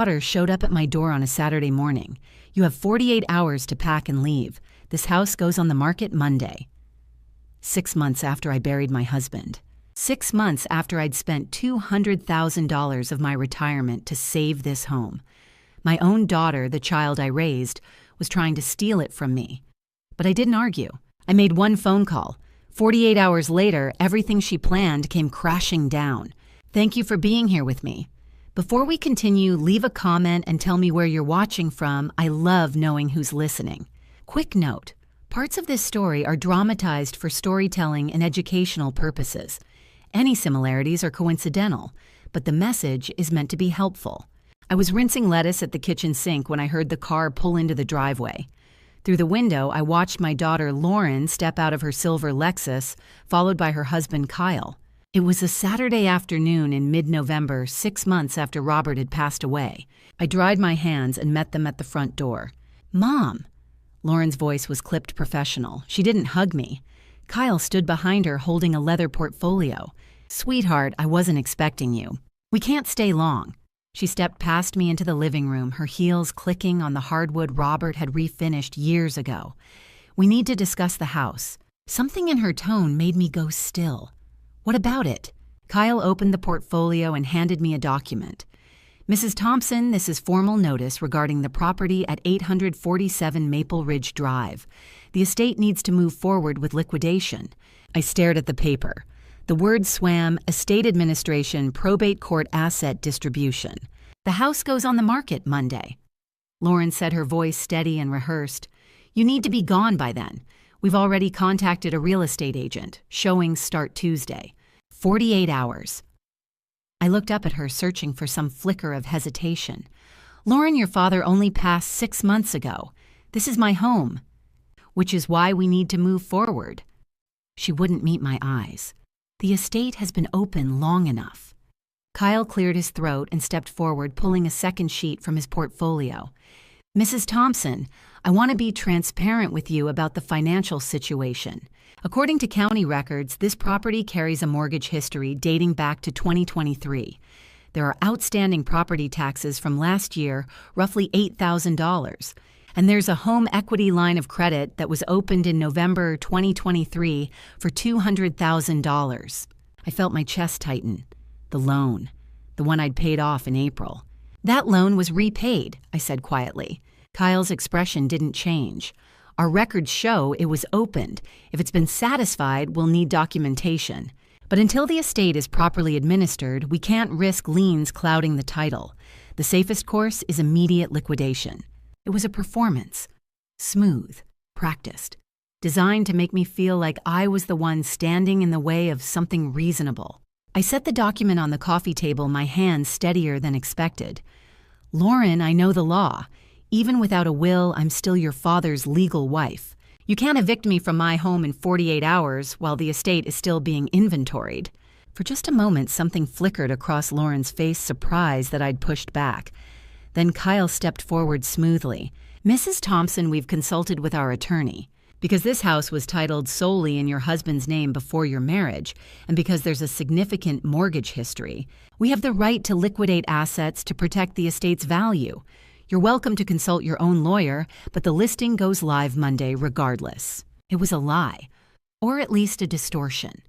Daughter showed up at my door on a Saturday morning. You have 48 hours to pack and leave. This house goes on the market Monday. 6 months after I buried my husband. 6 months after I'd spent $200,000 of my retirement to save this home. My own daughter, the child I raised, was trying to steal it from me. But I didn't argue. I made one phone call. 48 hours later, everything she planned came crashing down. Thank you for being here with me. Before we continue, leave a comment and tell me where you're watching from. I love knowing who's listening. Quick note, parts of this story are dramatized for storytelling and educational purposes. Any similarities are coincidental, but the message is meant to be helpful. I was rinsing lettuce at the kitchen sink when I heard the car pull into the driveway. Through the window, I watched my daughter Lauren step out of her silver Lexus, followed by her husband Kyle. It was a Saturday afternoon in mid-November, 6 months after Robert had passed away. I dried my hands and met them at the front door. "Mom!" Lauren's voice was clipped professional. She didn't hug me. Kyle stood behind her holding a leather portfolio. "Sweetheart, I wasn't expecting you. We can't stay long." She stepped past me into the living room, her heels clicking on the hardwood Robert had refinished years ago. "We need to discuss the house." Something in her tone made me go still. "What about it?" Kyle opened the portfolio and handed me a document. "Mrs. Thompson, this is formal notice regarding the property at 847 Maple Ridge Drive. The estate needs to move forward with liquidation." I stared at the paper. The word swam, estate administration, probate court asset distribution. "The house goes on the market Monday." Lauren said, her voice steady and rehearsed. "You need to be gone by then. We've already contacted a real estate agent. Showings start Tuesday. 48 hours. I looked up at her, searching for some flicker of hesitation. "Lauren, your father only passed 6 months ago. This is my home, which is why we need to move forward." She wouldn't meet my eyes. "The estate has been open long enough." Kyle cleared his throat and stepped forward, pulling a second sheet from his portfolio. "Mrs. Thompson, I want to be transparent with you about the financial situation. According to county records, this property carries a mortgage history dating back to 2023. There are outstanding property taxes from last year, roughly $8,000. And there's a home equity line of credit that was opened in November 2023 for $200,000. I felt my chest tighten. The loan, the one I'd paid off in April. "That loan was repaid," I said quietly. Kyle's expression didn't change. "Our records show it was opened. If it's been satisfied, we'll need documentation. But until the estate is properly administered, we can't risk liens clouding the title. The safest course is immediate liquidation." It was a performance. Smooth, practiced, designed to make me feel like I was the one standing in the way of something reasonable. I set the document on the coffee table, my hands steadier than expected. "Lauren, I know the law. Even without a will, I'm still your father's legal wife. You can't evict me from my home in 48 hours while the estate is still being inventoried." For just a moment, something flickered across Lauren's face, surprise that I'd pushed back. Then Kyle stepped forward smoothly. "Mrs. Thompson, we've consulted with our attorney. Because this house was titled solely in your husband's name before your marriage, and because there's a significant mortgage history, we have the right to liquidate assets to protect the estate's value. You're welcome to consult your own lawyer, but the listing goes live Monday regardless." It was a lie, or at least a distortion.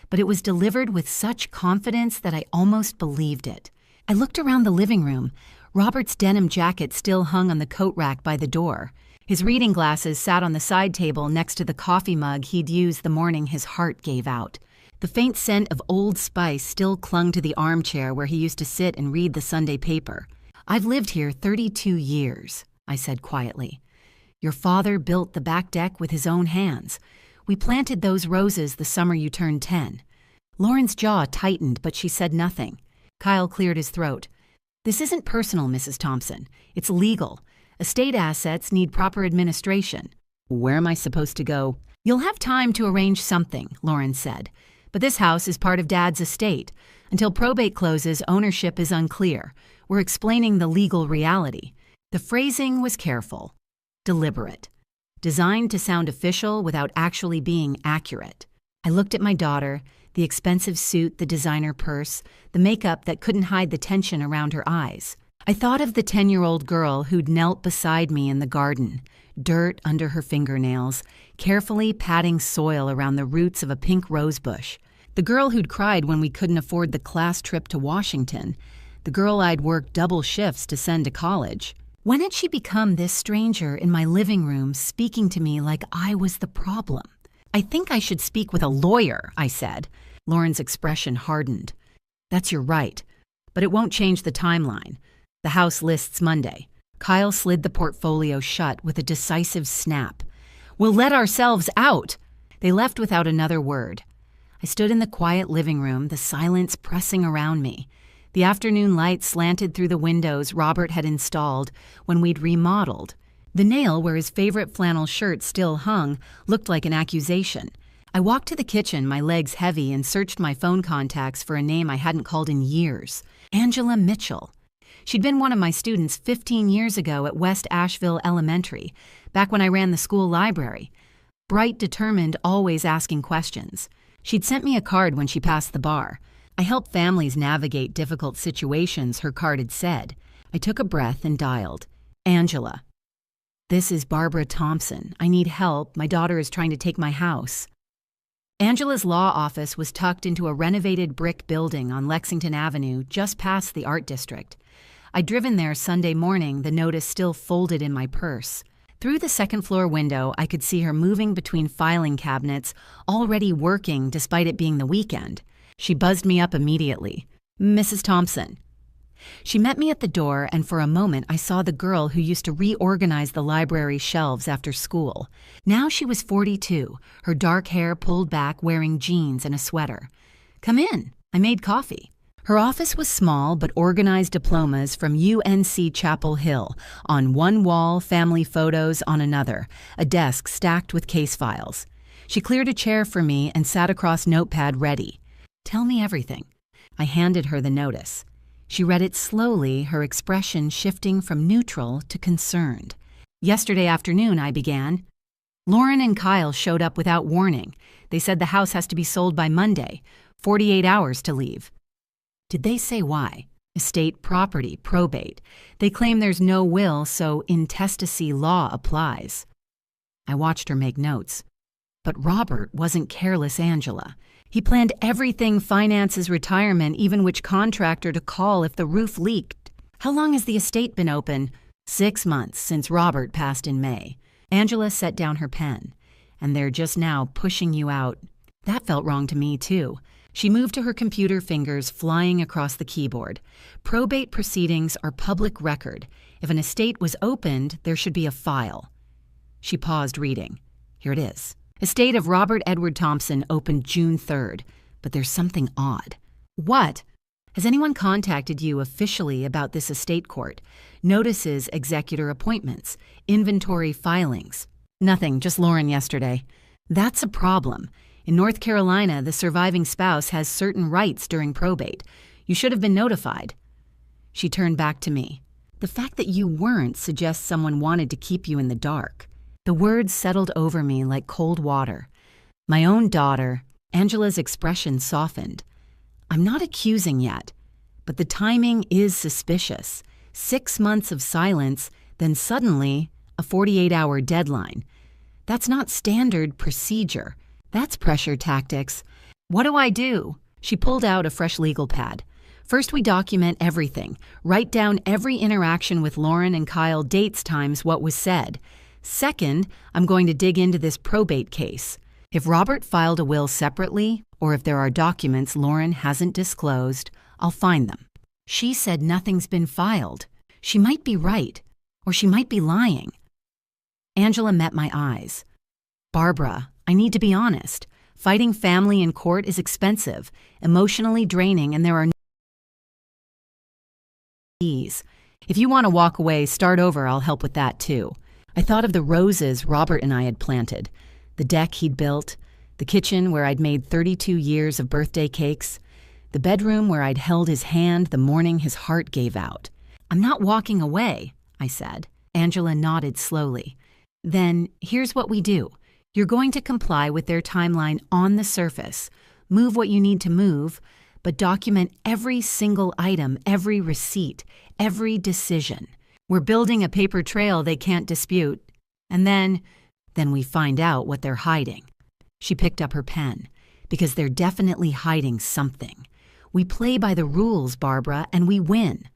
But it was delivered with such confidence that I almost believed it. I looked around the living room. Robert's denim jacket still hung on the coat rack by the door. His reading glasses sat on the side table next to the coffee mug he'd used the morning his heart gave out. The faint scent of Old Spice still clung to the armchair where he used to sit and read the Sunday paper. "I've lived here 32 years, I said quietly. "Your father built the back deck with his own hands. We planted those roses the summer you turned 10. Lauren's jaw tightened, but she said nothing. Kyle cleared his throat. "This isn't personal, Mrs. Thompson. It's legal. Estate assets need proper administration." "Where am I supposed to go?" "You'll have time to arrange something," Lauren said. "But this house is part of Dad's estate. Until probate closes, ownership is unclear. We're explaining the legal reality." The phrasing was careful, deliberate, designed to sound official without actually being accurate. I looked at my daughter, the expensive suit, the designer purse, the makeup that couldn't hide the tension around her eyes. I thought of the 10-year-old girl who'd knelt beside me in the garden, dirt under her fingernails, carefully patting soil around the roots of a pink rosebush. The girl who'd cried when we couldn't afford the class trip to Washington. The girl I'd worked double shifts to send to college. When had she become this stranger in my living room speaking to me like I was the problem? "I think I should speak with a lawyer," I said. Lauren's expression hardened. "That's your right, but it won't change the timeline. The house lists Monday." Kyle slid the portfolio shut with a decisive snap. "We'll let ourselves out." They left without another word. I stood in the quiet living room, the silence pressing around me. The afternoon light slanted through the windows Robert had installed when we'd remodeled. The nail where his favorite flannel shirt still hung looked like an accusation. I walked to the kitchen, my legs heavy, and searched my phone contacts for a name I hadn't called in years. Angela Mitchell. She'd been one of my students 15 years ago at West Asheville Elementary, back when I ran the school library. Bright, determined, always asking questions. She'd sent me a card when she passed the bar. "I help families navigate difficult situations," her card had said. I took a breath and dialed. "Angela. This is Barbara Thompson. I need help. My daughter is trying to take my house." Angela's law office was tucked into a renovated brick building on Lexington Avenue, just past the art district. I'd driven there Sunday morning, the notice still folded in my purse. Through the second-floor window, I could see her moving between filing cabinets, already working despite it being the weekend. She buzzed me up immediately. "Mrs. Thompson." She met me at the door, and for a moment I saw the girl who used to reorganize the library shelves after school. Now she was 42, her dark hair pulled back, wearing jeans and a sweater. "Come in. I made coffee." Her office was small but organized diplomas from UNC Chapel Hill on one wall, family photos on another, a desk stacked with case files. She cleared a chair for me and sat across notepad ready. "Tell me everything." I handed her the notice. She read it slowly, her expression shifting from neutral to concerned. "Yesterday afternoon," I began. "Lauren and Kyle showed up without warning. They said the house has to be sold by Monday, 48 hours to leave." "Did they say why?" "Estate property, probate. They claim there's no will, so intestacy law applies." I watched her make notes. But Robert wasn't careless, Angela. He planned everything: finances, retirement, even which contractor to call if the roof leaked. "How long has the estate been open?" 6 months, since Robert passed in May. Angela set down her pen. "And they're just now pushing you out." That felt wrong to me, too. She moved to her computer, fingers flying across the keyboard. "Probate proceedings are public record. If an estate was opened, there should be a file." She paused, reading. Here it is. "Estate of Robert Edward Thompson opened June 3rd. But there's something odd." "What?" "Has anyone contacted you officially about this estate court? Notices, executor appointments, inventory filings?" "Nothing, just Lauren yesterday." "That's a problem. In North Carolina, the surviving spouse has certain rights during probate. You should have been notified." She turned back to me. "The fact that you weren't suggests someone wanted to keep you in the dark." The words settled over me like cold water. "My own daughter." Angela's expression softened. "I'm not accusing yet, but the timing is suspicious. 6 months of silence, then suddenly a 48-hour deadline. That's not standard procedure. That's pressure tactics. What do I do?" She pulled out a fresh legal pad. "First, we document everything. Write down every interaction with Lauren and Kyle, dates, times, what was said. Second, I'm going to dig into this probate case. If Robert filed a will separately, or if there are documents Lauren hasn't disclosed, I'll find them." She said nothing's been filed. She might be right, or she might be lying. Angela met my eyes. "Barbara, I need to be honest. Fighting family in court is expensive, emotionally draining, and there are no ease. If you want to walk away, start over, I'll help with that too." I thought of the roses Robert and I had planted, the deck he'd built, the kitchen where I'd made 32 years of birthday cakes, the bedroom where I'd held his hand the morning his heart gave out. "I'm not walking away," I said. Angela nodded slowly. "Then here's what we do. You're going to comply with their timeline on the surface, move what you need to move, but document every single item, every receipt, every decision. We're building a paper trail they can't dispute. And then we find out what they're hiding. She picked up her pen, because they're definitely hiding something. We play by the rules, Barbara, and we win.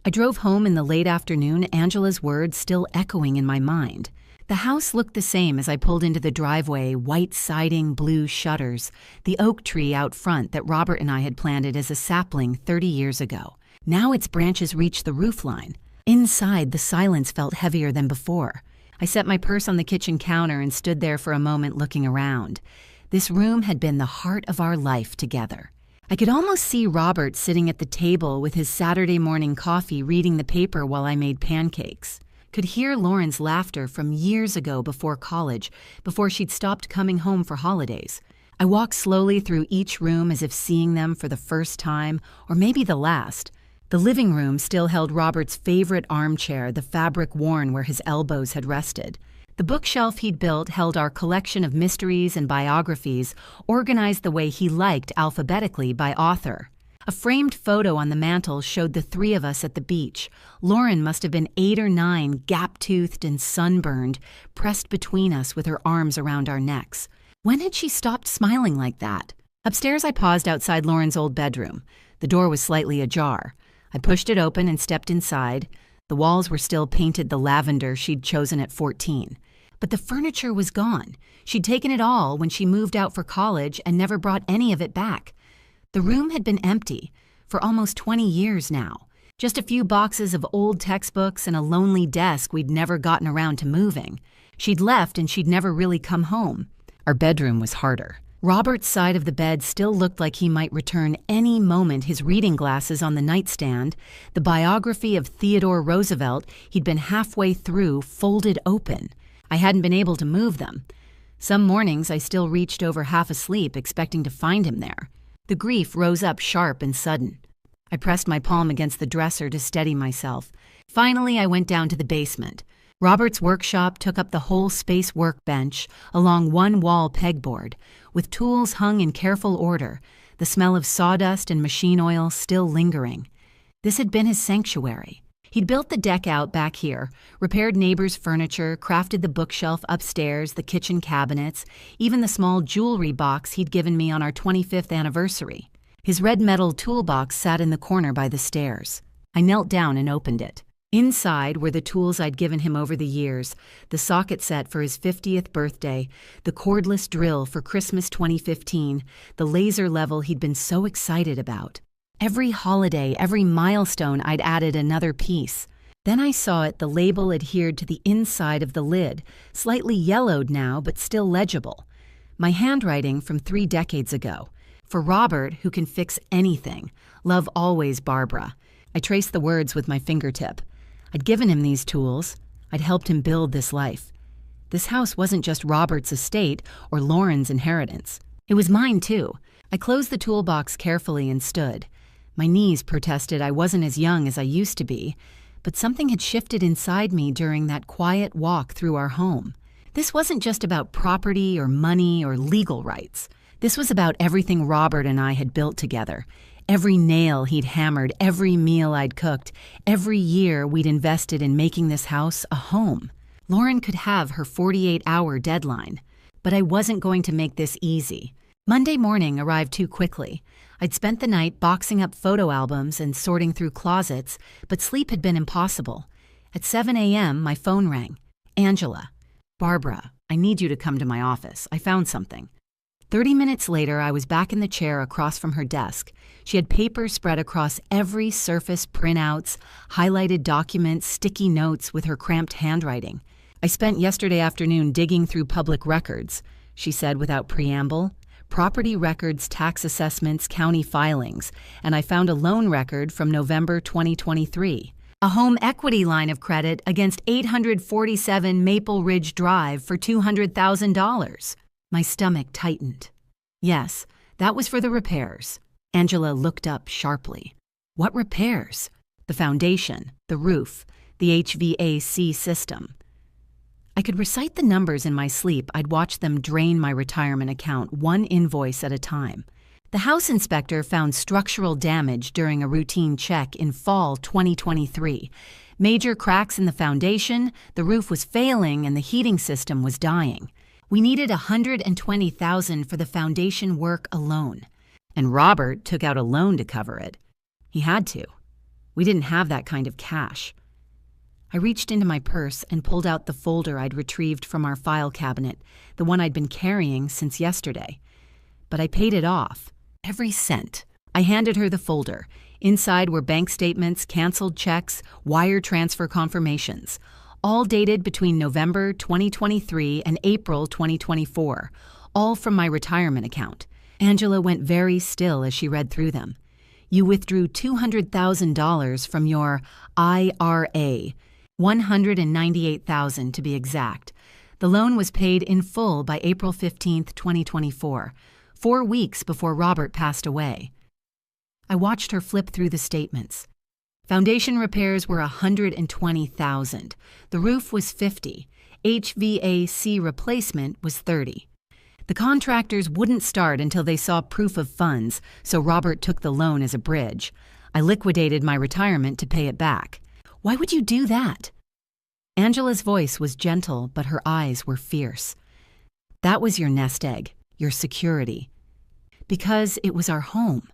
I drove home in the late afternoon, Angela's words still echoing in my mind. The house looked the same as I pulled into the driveway, white siding, blue shutters, the oak tree out front that Robert and I had planted as a sapling 30 years ago. Now its branches reached the roofline. Inside, the silence felt heavier than before. I set my purse on the kitchen counter and stood there for a moment looking around. This room had been the heart of our life together. I could almost see Robert sitting at the table with his Saturday morning coffee reading the paper while I made pancakes. Could hear Lauren's laughter from years ago before college, before she'd stopped coming home for holidays. I walked slowly through each room as if seeing them for the first time, or maybe the last. The living room still held Robert's favorite armchair, the fabric worn where his elbows had rested. The bookshelf he'd built held our collection of mysteries and biographies, organized the way he liked alphabetically by author. A framed photo on the mantel showed the three of us at the beach. Lauren must have been 8 or 9, gap-toothed and sunburned, pressed between us with her arms around our necks. When had she stopped smiling like that? Upstairs, I paused outside Lauren's old bedroom. The door was slightly ajar. I pushed it open and stepped inside. The walls were still painted the lavender she'd chosen at 14. But the furniture was gone. She'd taken it all when she moved out for college and never brought any of it back. The room had been empty for almost 20 years now. Just a few boxes of old textbooks and a lonely desk we'd never gotten around to moving. She'd left and she'd never really come home. Our bedroom was harder. Robert's side of the bed still looked like he might return any moment, his reading glasses on the nightstand, the biography of Theodore Roosevelt he'd been halfway through, folded open. I hadn't been able to move them. Some mornings I still reached over half asleep, expecting to find him there. The grief rose up sharp and sudden. I pressed my palm against the dresser to steady myself. Finally, I went down to the basement. Robert's workshop took up the whole space workbench along one wall pegboard, with tools hung in careful order, the smell of sawdust and machine oil still lingering. This had been his sanctuary. He'd built the deck out back here, repaired neighbors' furniture, crafted the bookshelf upstairs, the kitchen cabinets, even the small jewelry box he'd given me on our 25th anniversary. His red metal toolbox sat in the corner by the stairs. I knelt down and opened it. Inside were the tools I'd given him over the years, the socket set for his 50th birthday, the cordless drill for Christmas 2015, the laser level he'd been so excited about. Every holiday, every milestone, I'd added another piece. Then I saw it, the label adhered to the inside of the lid, slightly yellowed now, but still legible. My handwriting from 3 decades ago. For Robert, who can fix anything. Love always, Barbara. I traced the words with my fingertip. I'd given him these tools. I'd helped him build this life. This house wasn't just Robert's estate or Lauren's inheritance. It was mine, too. I closed the toolbox carefully and stood. My knees protested I wasn't as young as I used to be, but something had shifted inside me during that quiet walk through our home. This wasn't just about property or money or legal rights. This was about everything Robert and I had built together. Every nail he'd hammered, every meal I'd cooked, every year we'd invested in making this house a home. Lauren could have her 48-hour deadline, but I wasn't going to make this easy. Monday morning arrived too quickly. I'd spent the night boxing up photo albums and sorting through closets, but sleep had been impossible. At 7 a.m., my phone rang. Angela. Barbara, I need you to come to my office. I found something. 30 minutes later, I was back in the chair across from her desk. She had paper spread across every surface, printouts, highlighted documents, sticky notes with her cramped handwriting. I spent yesterday afternoon digging through public records, she said without preamble. Property records, tax assessments, county filings, and I found a loan record from November 2023. A home equity line of credit against 847 Maple Ridge Drive for $200,000. My stomach tightened. Yes, that was for the repairs. Angela looked up sharply. What repairs? The foundation, the roof, the HVAC system. I could recite the numbers in my sleep. I'd watch them drain my retirement account, one invoice at a time. The house inspector found structural damage during a routine check in fall 2023. Major cracks in the foundation, the roof was failing, and the heating system was dying. We needed $120,000 for the foundation work alone. And Robert took out a loan to cover it. He had to. We didn't have that kind of cash. I reached into my purse and pulled out the folder I'd retrieved from our file cabinet, the one I'd been carrying since yesterday. But I paid it off. Every cent. I handed her the folder. Inside were bank statements, canceled checks, wire transfer confirmations, all dated between November 2023 and April 2024, all from my retirement account. Angela went very still as she read through them. You withdrew $200,000 from your IRA, $198,000 to be exact. The loan was paid in full by April 15, 2024, 4 weeks before Robert passed away. I watched her flip through the statements. Foundation repairs were $120,000. The roof was $50,000. HVAC replacement was $30,000. The contractors wouldn't start until they saw proof of funds, so Robert took the loan as a bridge. I liquidated my retirement to pay it back. Why would you do that? Angela's voice was gentle, but her eyes were fierce. That was your nest egg, your security. Because it was our home.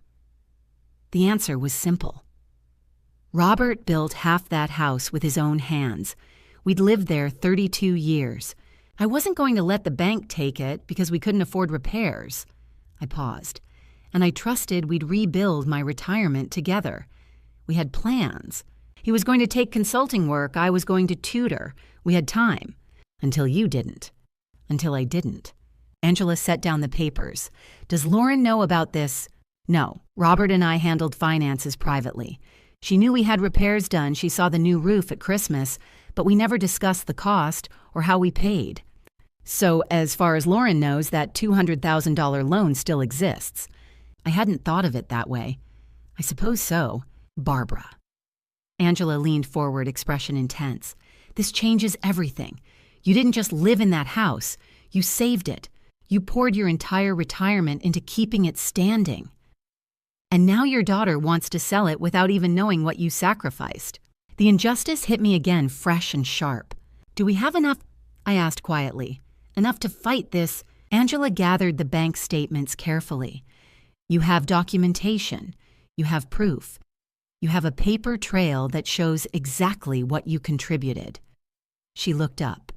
The answer was simple. Robert built half that house with his own hands. We'd lived there 32 years. I wasn't going to let the bank take it because we couldn't afford repairs. I paused, and I trusted we'd rebuild my retirement together. We had plans. He was going to take consulting work, I was going to tutor. We had time. Until you didn't. Until I didn't. Angela set down the papers. Does Lauren know about this? No. Robert and I handled finances privately. She knew we had repairs done. She saw the new roof at Christmas, but we never discussed the cost or how we paid. So, as far as Lauren knows, that $200,000 loan still exists. I hadn't thought of it that way. I suppose so. Barbara. Angela leaned forward, expression intense. This changes everything. You didn't just live in that house. You saved it. You poured your entire retirement into keeping it standing. And now your daughter wants to sell it without even knowing what you sacrificed. The injustice hit me again, fresh and sharp. Do we have enough? I asked quietly. Enough to fight this? Angela gathered the bank statements carefully. You have documentation. You have proof. You have a paper trail that shows exactly what you contributed. She looked up.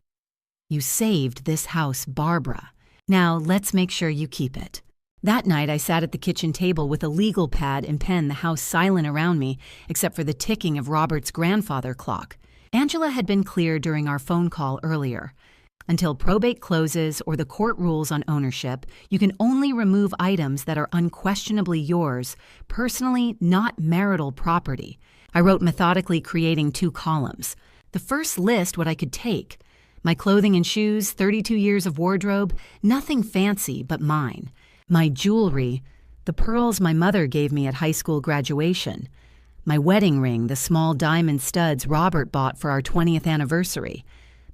You saved this house, Barbara. Now let's make sure you keep it. That night, I sat at the kitchen table with a legal pad and pen, the house silent around me, except for the ticking of Robert's grandfather clock. Angela had been clear during our phone call earlier. Until probate closes or the court rules on ownership, you can only remove items that are unquestionably yours, personally not marital property. I wrote methodically, creating 2 columns. The first list what I could take. My clothing and shoes, 32 years of wardrobe, nothing fancy but mine. My jewelry, the pearls my mother gave me at high school graduation. My wedding ring, the small diamond studs Robert bought for our 20th anniversary.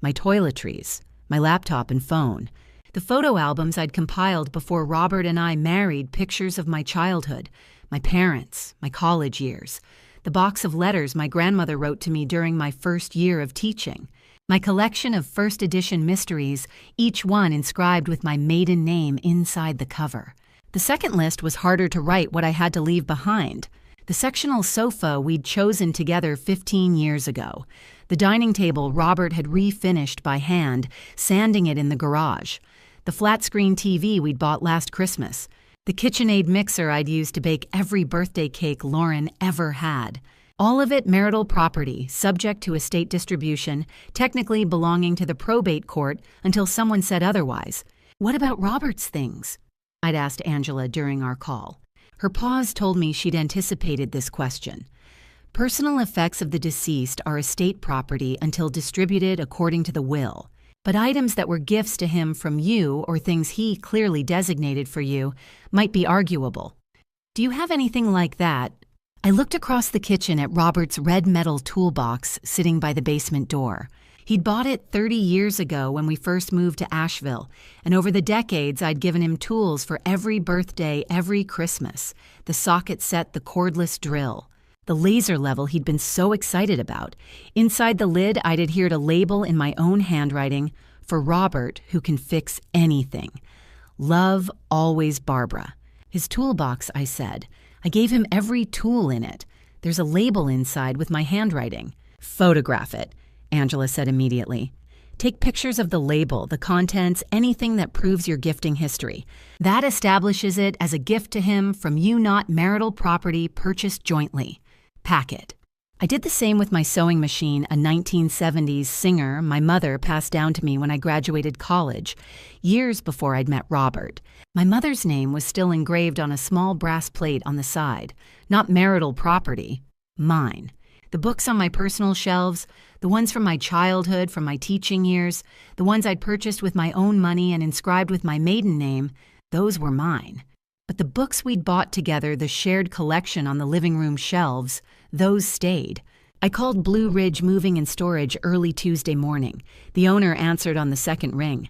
My toiletries, my laptop and phone. The photo albums I'd compiled before Robert and I married, pictures of my childhood, my parents, my college years. The box of letters my grandmother wrote to me during my first year of teaching. My collection of first edition mysteries, each one inscribed with my maiden name inside the cover. The second list was harder to write, what I had to leave behind. The sectional sofa we'd chosen together 15 years ago. The dining table Robert had refinished by hand, sanding it in the garage. The flat-screen TV we'd bought last Christmas. The KitchenAid mixer I'd used to bake every birthday cake Lauren ever had. All of it marital property, subject to estate distribution, technically belonging to the probate court until someone said otherwise. What about Robert's things? I'd asked Angela during our call. Her pause told me she'd anticipated this question. Personal effects of the deceased are estate property until distributed according to the will. But items that were gifts to him from you or things he clearly designated for you might be arguable. Do you have anything like that? I looked across the kitchen at Robert's red metal toolbox sitting by the basement door. He'd bought it 30 years ago when we first moved to Asheville, and over the decades I'd given him tools for every birthday, every Christmas. The socket set, the cordless drill. The laser level he'd been so excited about. Inside the lid I'd adhered a label in my own handwriting, "For Robert, who can fix anything. Love, always Barbara." His toolbox, I said. I gave him every tool in it. There's a label inside with my handwriting. "Photograph it," Angela said immediately. "Take pictures of the label, the contents, anything that proves your gifting history. That establishes it as a gift to him from you, not marital property purchased jointly. Pack it." I did the same with my sewing machine, a 1970s Singer my mother passed down to me when I graduated college, years before I'd met Robert. My mother's name was still engraved on a small brass plate on the side. Not marital property, mine. The books on my personal shelves, the ones from my childhood, from my teaching years, the ones I'd purchased with my own money and inscribed with my maiden name, those were mine. But the books we'd bought together, the shared collection on the living room shelves, those stayed. I called Blue Ridge Moving and Storage early Tuesday morning. The owner answered on the second ring.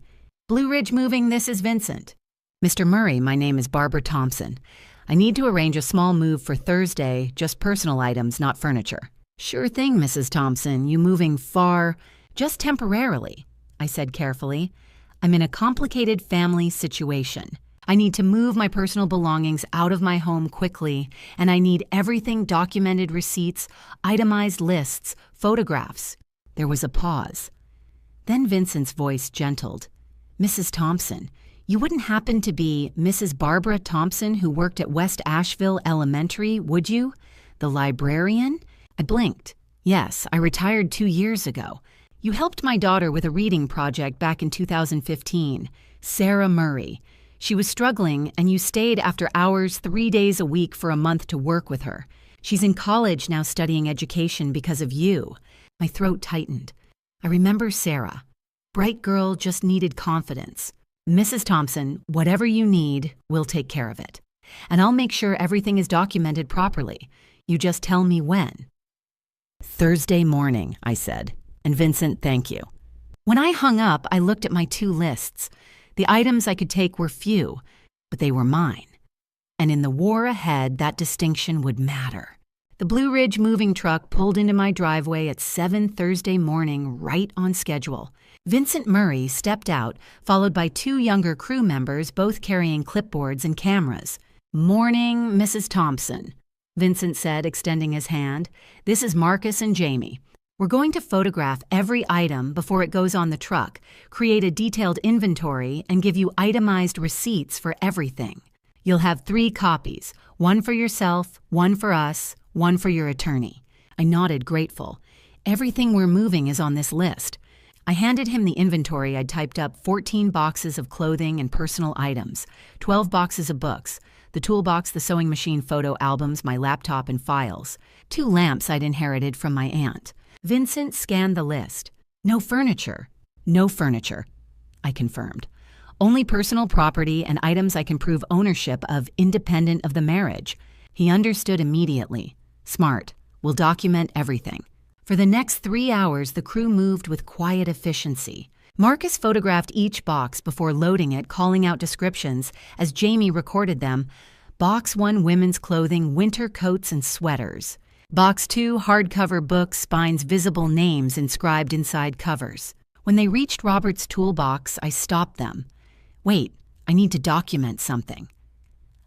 "Blue Ridge Moving, this is Vincent." "Mr. Murray, my name is Barbara Thompson. I need to arrange a small move for Thursday, just personal items, not furniture." "Sure thing, Mrs. Thompson. You moving far?" "Just temporarily," I said carefully. "I'm in a complicated family situation. I need to move my personal belongings out of my home quickly, and I need everything documented, receipts, itemized lists, photographs." There was a pause. Then Vincent's voice gentled. "Mrs. Thompson, you wouldn't happen to be Mrs. Barbara Thompson who worked at West Asheville Elementary, would you? The librarian?" I blinked. "Yes, I retired 2 years ago. You helped my daughter with a reading project back in 2015. Sarah Murray. She was struggling, and you stayed after hours 3 days a week for a month to work with her. She's in college now studying education because of you." My throat tightened. I remember Sarah. Bright girl, just needed confidence. "Mrs. Thompson, whatever you need, we'll take care of it. And I'll make sure everything is documented properly. You just tell me when." "Thursday morning," I said. "And Vincent, thank you." When I hung up, I looked at my 2 lists. The items I could take were few, but they were mine. And in the war ahead, that distinction would matter. The Blue Ridge moving truck pulled into my driveway at 7 Thursday morning, right on schedule. Vincent Murray stepped out, followed by 2 younger crew members, both carrying clipboards and cameras. "Morning, Mrs. Thompson," Vincent said, extending his hand. "This is Marcus and Jamie. We're going to photograph every item before it goes on the truck, create a detailed inventory, and give you itemized receipts for everything. You'll have 3 copies, one for yourself, one for us, one for your attorney." I nodded, grateful. "Everything we're moving is on this list." I handed him the inventory I'd typed up: 14 boxes of clothing and personal items, 12 boxes of books, the toolbox, the sewing machine, photo albums, my laptop, and files, 2 lamps I'd inherited from my aunt. Vincent scanned the list. "No furniture." "No furniture," I confirmed. "Only personal property and items I can prove ownership of independent of the marriage." He understood immediately. "Smart. We'll document everything." For the next 3 hours, the crew moved with quiet efficiency. Marcus photographed each box before loading it, calling out descriptions as Jamie recorded them. Box 1, women's clothing, winter coats and sweaters. Box 2, hardcover books, spines, visible names inscribed inside covers. When they reached Robert's toolbox, I stopped them. "Wait, I need to document something."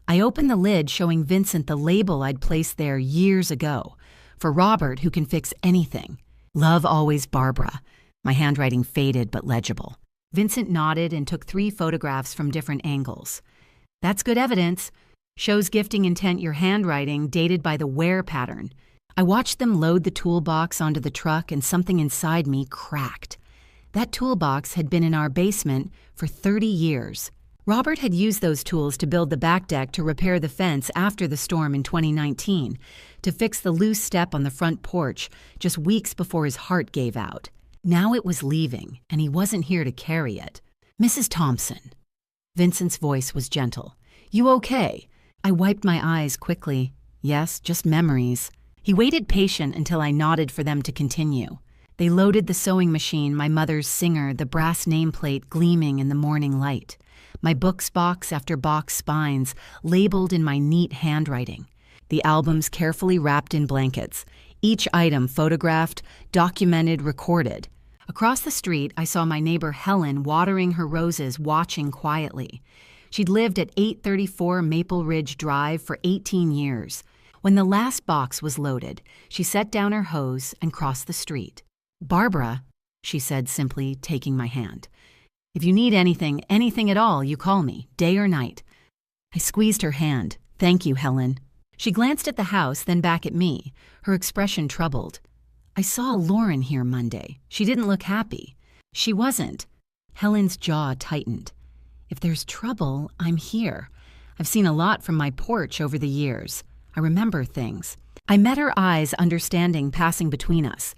I opened the lid, showing Vincent the label I'd placed there years ago. "For Robert, who can fix anything. Love, always Barbara." My handwriting faded but legible. Vincent nodded and took 3 photographs from different angles. "That's good evidence. Shows gifting intent your handwriting, dated by the wear pattern." I watched them load the toolbox onto the truck, and something inside me cracked. That toolbox had been in our basement for 30 years. Robert had used those tools to build the back deck, to repair the fence after the storm in 2019, to fix the loose step on the front porch just weeks before his heart gave out. Now it was leaving, and he wasn't here to carry it. "Mrs. Thompson." Vincent's voice was gentle. "You okay?" I wiped my eyes quickly. "Yes, just memories." He waited patient until I nodded for them to continue. They loaded the sewing machine, my mother's Singer, the brass nameplate gleaming in the morning light. My books box after box spines, labeled in my neat handwriting. The albums carefully wrapped in blankets. Each item photographed, documented, recorded. Across the street, I saw my neighbor Helen watering her roses, watching quietly. She'd lived at 834 Maple Ridge Drive for 18 years. When the last box was loaded, she set down her hose and crossed the street. "Barbara," she said simply, taking my hand. "If you need anything at all, you call me, day or night." I squeezed her hand. "Thank you, Helen." She glanced at the house, then back at me, her expression troubled. "I saw Lauren here Monday. She didn't look happy." "She wasn't." Helen's jaw tightened. "If there's trouble, I'm here. I've seen a lot from my porch over the years. I remember things." I met her eyes, understanding passing between us.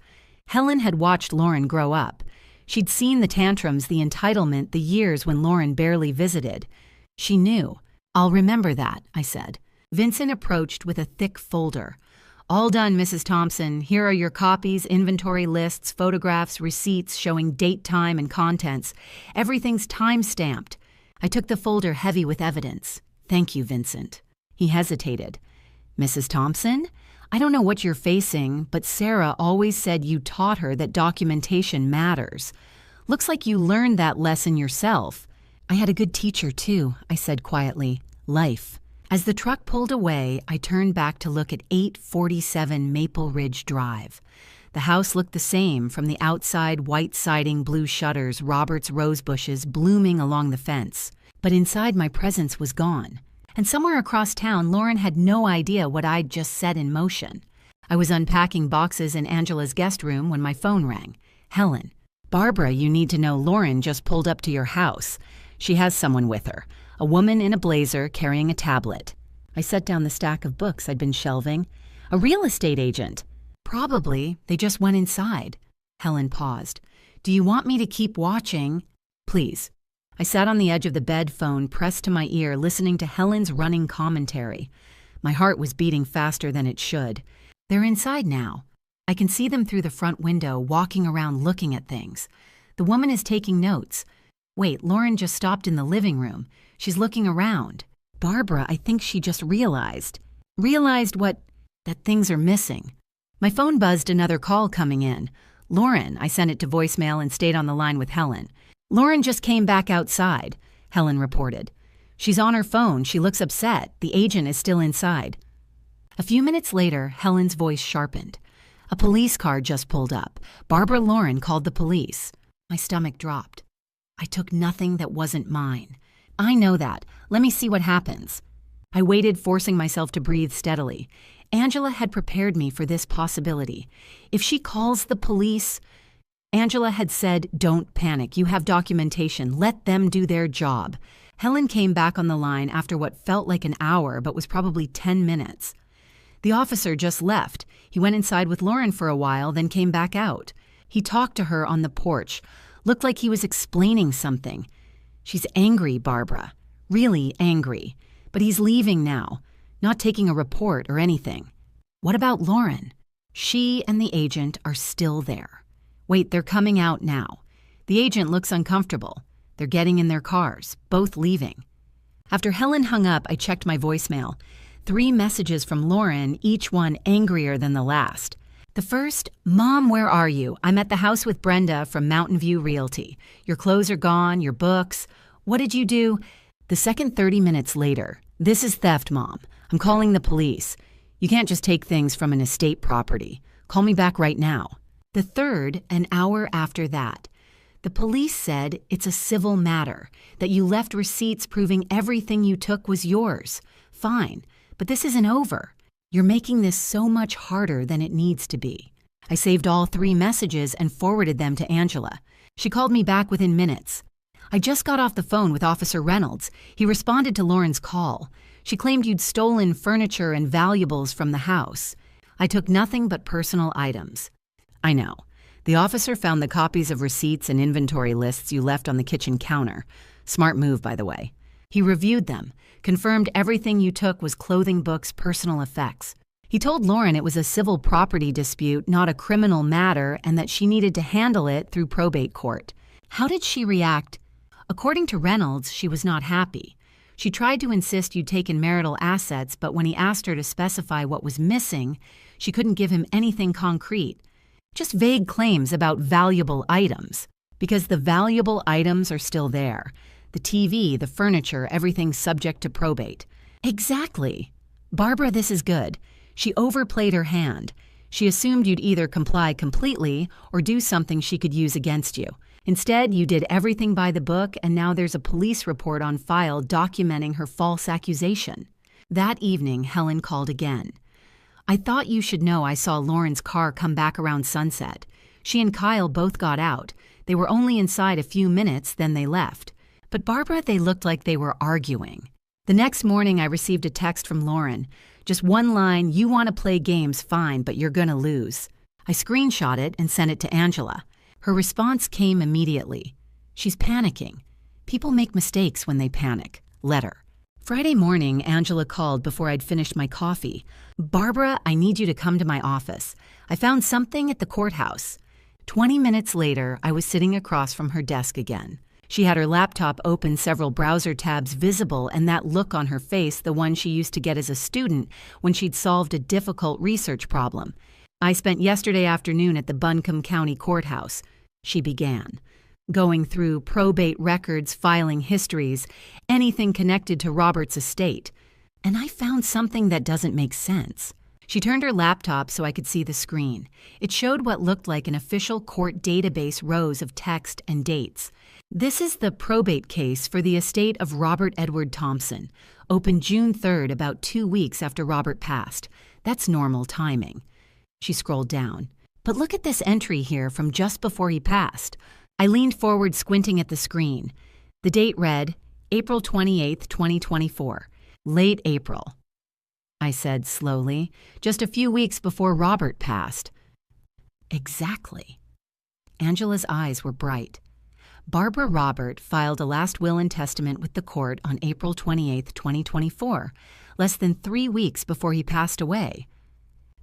Helen had watched Lauren grow up. She'd seen the tantrums, the entitlement, the years when Lauren barely visited. She knew. "I'll remember that," I said. Vincent approached with a thick folder. "All done, Mrs. Thompson. Here are your copies, inventory lists, photographs, receipts showing date, time, and contents. Everything's time-stamped." I took the folder heavy with evidence. "Thank you, Vincent." He hesitated. "Mrs. Thompson? I don't know what you're facing, but Sarah always said you taught her that documentation matters. Looks like you learned that lesson yourself." "I had a good teacher, too," I said quietly. "Life." As the truck pulled away, I turned back to look at 847 Maple Ridge Drive. The house looked the same, from the outside, white siding, blue shutters, Robert's rose bushes blooming along the fence. But inside, my presence was gone. And somewhere across town, Lauren had no idea what I'd just set in motion. I was unpacking boxes in Angela's guest room when my phone rang. "Helen." "Barbara, you need to know Lauren just pulled up to your house. She has someone with her. A woman in a blazer carrying a tablet." I set down the stack of books I'd been shelving. "A real estate agent." "Probably. They just went inside." Helen paused. "Do you want me to keep watching?" "Please." I sat on the edge of the bed, phone pressed to my ear, listening to Helen's running commentary. My heart was beating faster than it should. "They're inside now. I can see them through the front window, walking around looking at things. The woman is taking notes. Wait, Lauren just stopped in the living room. She's looking around. Barbara, I think she just realized." "Realized what?" "That things are missing." My phone buzzed, another call coming in. "Lauren," I sent it to voicemail and stayed on the line with Helen. "Lauren just came back outside," Helen reported. "She's on her phone. She looks upset. The agent is still inside." A few minutes later, Helen's voice sharpened. "A police car just pulled up. Barbara Lauren called the police." My stomach dropped. I took nothing that wasn't mine. "I know that. Let me see what happens." I waited, forcing myself to breathe steadily. Angela had prepared me for this possibility. If she calls the police... Angela had said, "Don't panic. You have documentation. Let them do their job." Helen came back on the line after what felt like an hour, but was probably 10 minutes. "The officer just left. He went inside with Lauren for a while, then came back out. He talked to her on the porch. Looked like he was explaining something. She's angry, Barbara. Really angry. But he's leaving now. Not taking a report or anything." "What about Lauren?" "She and the agent are still there." "Wait, they're coming out now. The agent looks uncomfortable. They're getting in their cars, both leaving." After Helen hung up, I checked my voicemail. 3 messages from Lauren, each one angrier than the last. The first, "Mom, where are you? I'm at the house with Brenda from Mountain View Realty. Your clothes are gone, your books. What did you do?" The second, 30 minutes later, "This is theft, Mom. I'm calling the police. You can't just take things from an estate property. Call me back right now." The third, an hour after that, "The police said it's a civil matter, that you left receipts proving everything you took was yours. Fine, but this isn't over. You're making this so much harder than it needs to be." I saved all 3 messages and forwarded them to Angela. She called me back within minutes. "I just got off the phone with Officer Reynolds. He responded to Lauren's call. She claimed you'd stolen furniture and valuables from the house. I took nothing but personal items." "I know. The officer found the copies of receipts and inventory lists you left on the kitchen counter. Smart move, by the way. He reviewed them, confirmed everything you took was clothing, books, personal effects. He told Lauren it was a civil property dispute, not a criminal matter, and that she needed to handle it through probate court. How did she react? According to Reynolds, she was not happy. She tried to insist you'd taken marital assets, but when he asked her to specify what was missing, she couldn't give him anything concrete. Just vague claims about valuable items. Because the valuable items are still there. The TV, the furniture, everything's subject to probate. Exactly. Barbara, this is good. She overplayed her hand. She assumed you'd either comply completely or do something she could use against you. Instead, you did everything by the book, and now there's a police report on file documenting her false accusation. That evening, Helen called again. I thought you should know I saw Lauren's car come back around sunset. She and Kyle both got out. They were only inside a few minutes, then they left. But Barbara, they looked like they were arguing. The next morning, I received a text from Lauren. Just one line, you want to play games, fine, but you're gonna lose. I screenshot it and sent it to Angela. Her response came immediately. She's panicking. People make mistakes when they panic. Letter. Friday morning, Angela called before I'd finished my coffee. Barbara, I need you to come to my office. I found something at the courthouse. 20 minutes later, I was sitting across from her desk again. She had her laptop open, several browser tabs visible, and that look on her face, the one she used to get as a student when she'd solved a difficult research problem. I spent yesterday afternoon at the Buncombe County Courthouse. She began, going through probate records, filing histories, anything connected to Robert's estate. And I found something that doesn't make sense. She turned her laptop so I could see the screen. It showed what looked like an official court database rows of text and dates. This is the probate case for the estate of Robert Edward Thompson, opened June 3rd, about 2 weeks after Robert passed. That's normal timing. She scrolled down. But look at this entry here from just before he passed. I leaned forward, squinting at the screen. The date read, April 28th, 2024. Late April. I said slowly, just a few weeks before Robert passed. Exactly. Angela's eyes were bright. Barbara Robert filed a last will and testament with the court on April 28, 2024, less than 3 weeks before he passed away.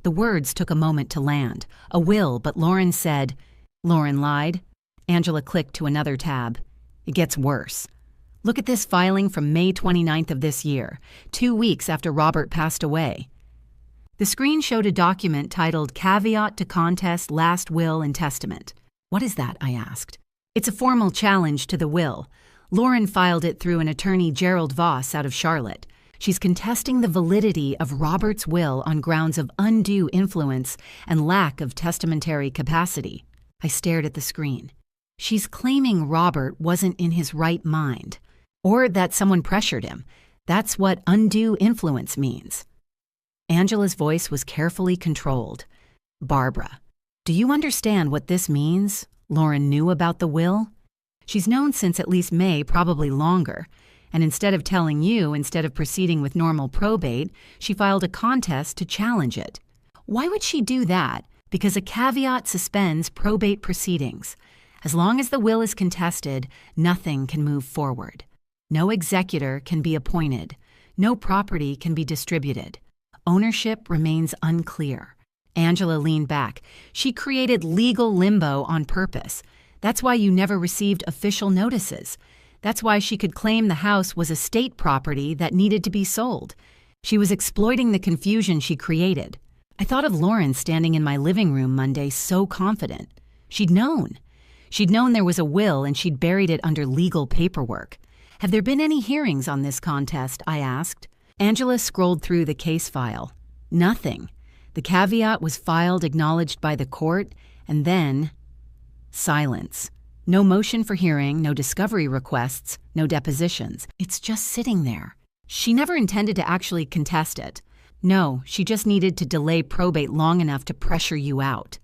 The words took a moment to land. A will, but Lauren said, Lauren lied. Angela clicked to another tab. It gets worse. Look at this filing from May 29th of this year, 2 weeks after Robert passed away. The screen showed a document titled Caveat to Contest Last Will and Testament. What is that? I asked. It's a formal challenge to the will. Lauren filed it through an attorney, Gerald Voss, out of Charlotte. She's contesting the validity of Robert's will on grounds of undue influence and lack of testamentary capacity. I stared at the screen. She's claiming Robert wasn't in his right mind, or that someone pressured him. That's what undue influence means. Angela's voice was carefully controlled. Barbara, do you understand what this means? Lauren knew about the will? She's known since at least May, probably longer. And instead of telling you, instead of proceeding with normal probate, she filed a contest to challenge it. Why would she do that? Because a caveat suspends probate proceedings. As long as the will is contested, nothing can move forward. No executor can be appointed. No property can be distributed. Ownership remains unclear. Angela leaned back. She created legal limbo on purpose. That's why you never received official notices. That's why she could claim the house was estate property that needed to be sold. She was exploiting the confusion she created. I thought of Lauren standing in my living room Monday so confident. She'd known. She'd known there was a will and she'd buried it under legal paperwork. Have there been any hearings on this contest? I asked. Angela scrolled through the case file. Nothing. The caveat was filed, acknowledged by the court, and then silence. No motion for hearing, no discovery requests, no depositions. It's just sitting there. She never intended to actually contest it. No, she just needed to delay probate long enough to pressure you out.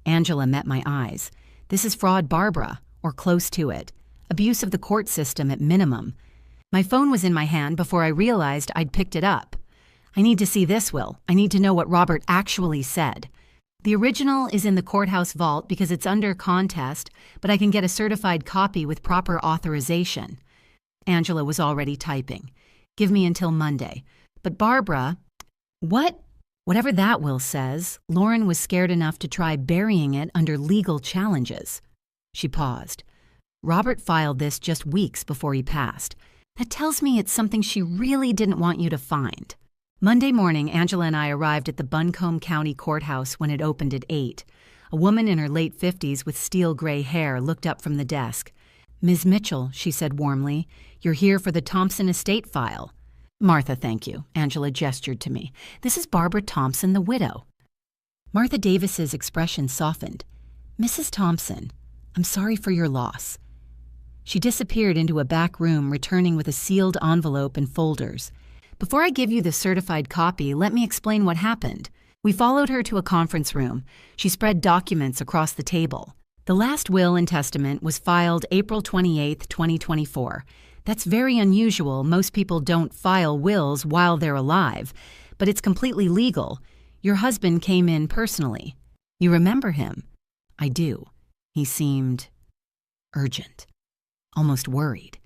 Angela met my eyes. This is fraud, Barbara, or close to it. Abuse of the court system at minimum. My phone was in my hand before I realized I'd picked it up. I need to see this will. I need to know what Robert actually said. The original is in the courthouse vault because it's under contest, but I can get a certified copy with proper authorization. Angela was already typing. Give me until Monday. But Barbara, what? Whatever that will says, Lauren was scared enough to try burying it under legal challenges. She paused. Robert filed this just weeks before he passed. That tells me it's something she really didn't want you to find. Monday morning, Angela and I arrived at the Buncombe County Courthouse when it opened at 8. A woman in her late 50s with steel gray hair looked up from the desk. "Ms. Mitchell," she said warmly, "you're here for the Thompson estate file." "Martha, thank you," Angela gestured to me. "This is Barbara Thompson, the widow." Martha Davis's expression softened. "Mrs. Thompson, I'm sorry for your loss." She disappeared into a back room, returning with a sealed envelope and folders. "Before I give you the certified copy, let me explain what happened." We followed her to a conference room. She spread documents across the table. The last will and testament was filed April 28, 2024. That's very unusual. Most people don't file wills while they're alive, but it's completely legal. Your husband came in personally. You remember him? I do. He seemed urgent, almost worried.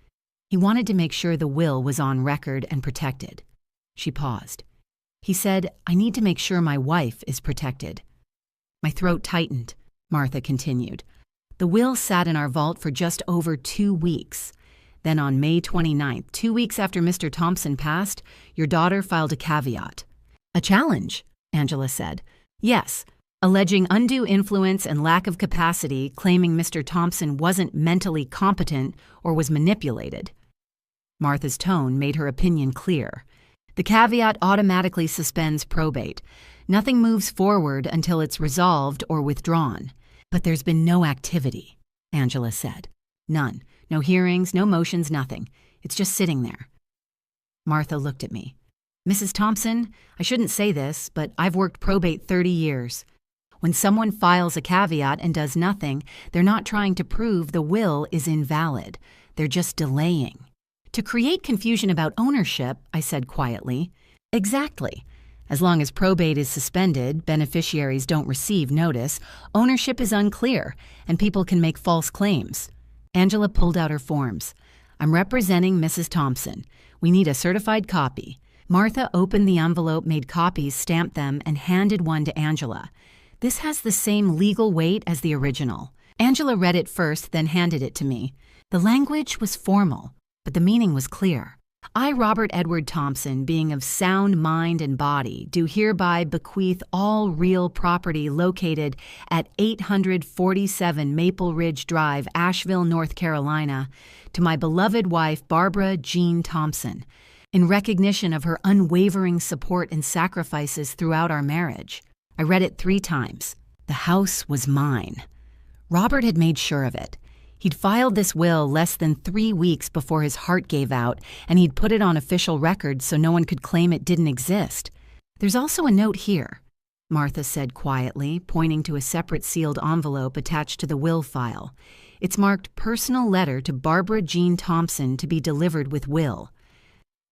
He wanted to make sure the will was on record and protected. She paused. He said, "I need to make sure my wife is protected." My throat tightened, Martha continued. The will sat in our vault for just over 2 weeks. Then on May 29th, 2 weeks after Mr. Thompson passed, your daughter filed a caveat. "A challenge," Angela said. "Yes, alleging undue influence and lack of capacity, claiming Mr. Thompson wasn't mentally competent or was manipulated." Martha's tone made her opinion clear. "The caveat automatically suspends probate. Nothing moves forward until it's resolved or withdrawn. But there's been no activity," Angela said. "None. No hearings, no motions, nothing. It's just sitting there." Martha looked at me. "Mrs. Thompson, I shouldn't say this, but I've worked probate 30 years. When someone files a caveat and does nothing, they're not trying to prove the will is invalid. They're just delaying." "To create confusion about ownership," I said quietly. "Exactly. As long as probate is suspended, beneficiaries don't receive notice, ownership is unclear, and people can make false claims." Angela pulled out her forms. "I'm representing Mrs. Thompson. We need a certified copy." Martha opened the envelope, made copies, stamped them, and handed one to Angela. "This has the same legal weight as the original." Angela read it first, then handed it to me. The language was formal, but the meaning was clear. "I, Robert Edward Thompson, being of sound mind and body, do hereby bequeath all real property located at 847 Maple Ridge Drive, Asheville, North Carolina, to my beloved wife, Barbara Jean Thompson, in recognition of her unwavering support and sacrifices throughout our marriage." I read it 3 times. The house was mine. Robert had made sure of it. He'd filed this will less than 3 weeks before his heart gave out, and he'd put it on official record so no one could claim it didn't exist. "There's also a note here," Martha said quietly, pointing to a separate sealed envelope attached to the will file. "It's marked personal letter to Barbara Jean Thompson to be delivered with will."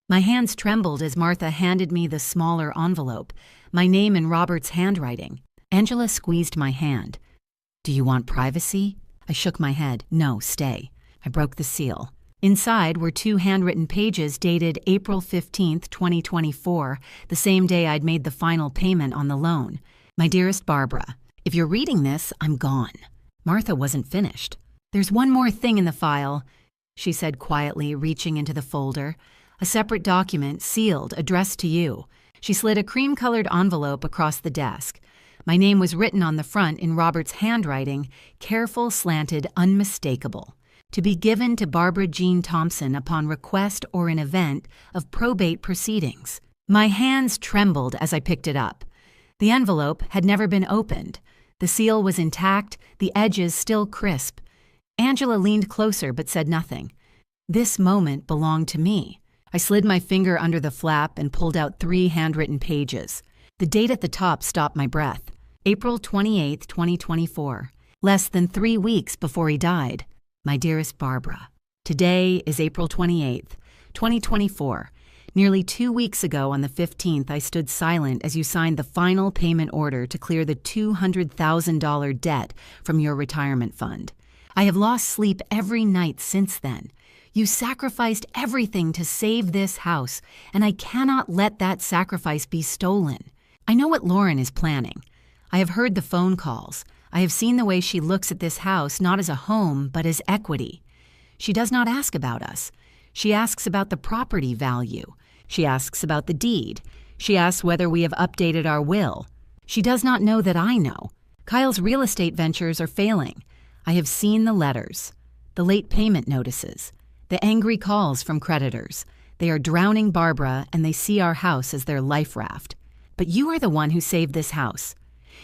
My hands trembled as Martha handed me the smaller envelope, my name in Robert's handwriting. Angela squeezed my hand. "Do you want privacy?" I shook my head. "No, stay." I broke the seal. Inside were 2 handwritten pages dated April 15th, 2024, the same day I'd made the final payment on the loan. "My dearest Barbara, if you're reading this, I'm gone." Martha wasn't finished. "There's one more thing in the file," she said quietly, reaching into the folder. "A separate document, sealed, addressed to you." She slid a cream-colored envelope across the desk. My name was written on the front in Robert's handwriting, careful, slanted, unmistakable. "To be given to Barbara Jean Thompson upon request or in event of probate proceedings." My hands trembled as I picked it up. The envelope had never been opened. The seal was intact, the edges still crisp. Angela leaned closer but said nothing. This moment belonged to me. I slid my finger under the flap and pulled out 3 handwritten pages. The date at the top stopped my breath. April 28, 2024. Less than 3 weeks before he died. "My dearest Barbara, today is April 28th, 2024. Nearly 2 weeks ago on the 15th, I stood silent as you signed the final payment order to clear the $200,000 debt from your retirement fund. I have lost sleep every night since then. You sacrificed everything to save this house, and I cannot let that sacrifice be stolen. I know what Lauren is planning. I have heard the phone calls. I have seen the way she looks at this house not as a home, but as equity. She does not ask about us. She asks about the property value. She asks about the deed. She asks whether we have updated our will. She does not know that I know. Kyle's real estate ventures are failing. I have seen the letters, the late payment notices, the angry calls from creditors. They are drowning Barbara, and they see our house as their life raft. But you are the one who saved this house.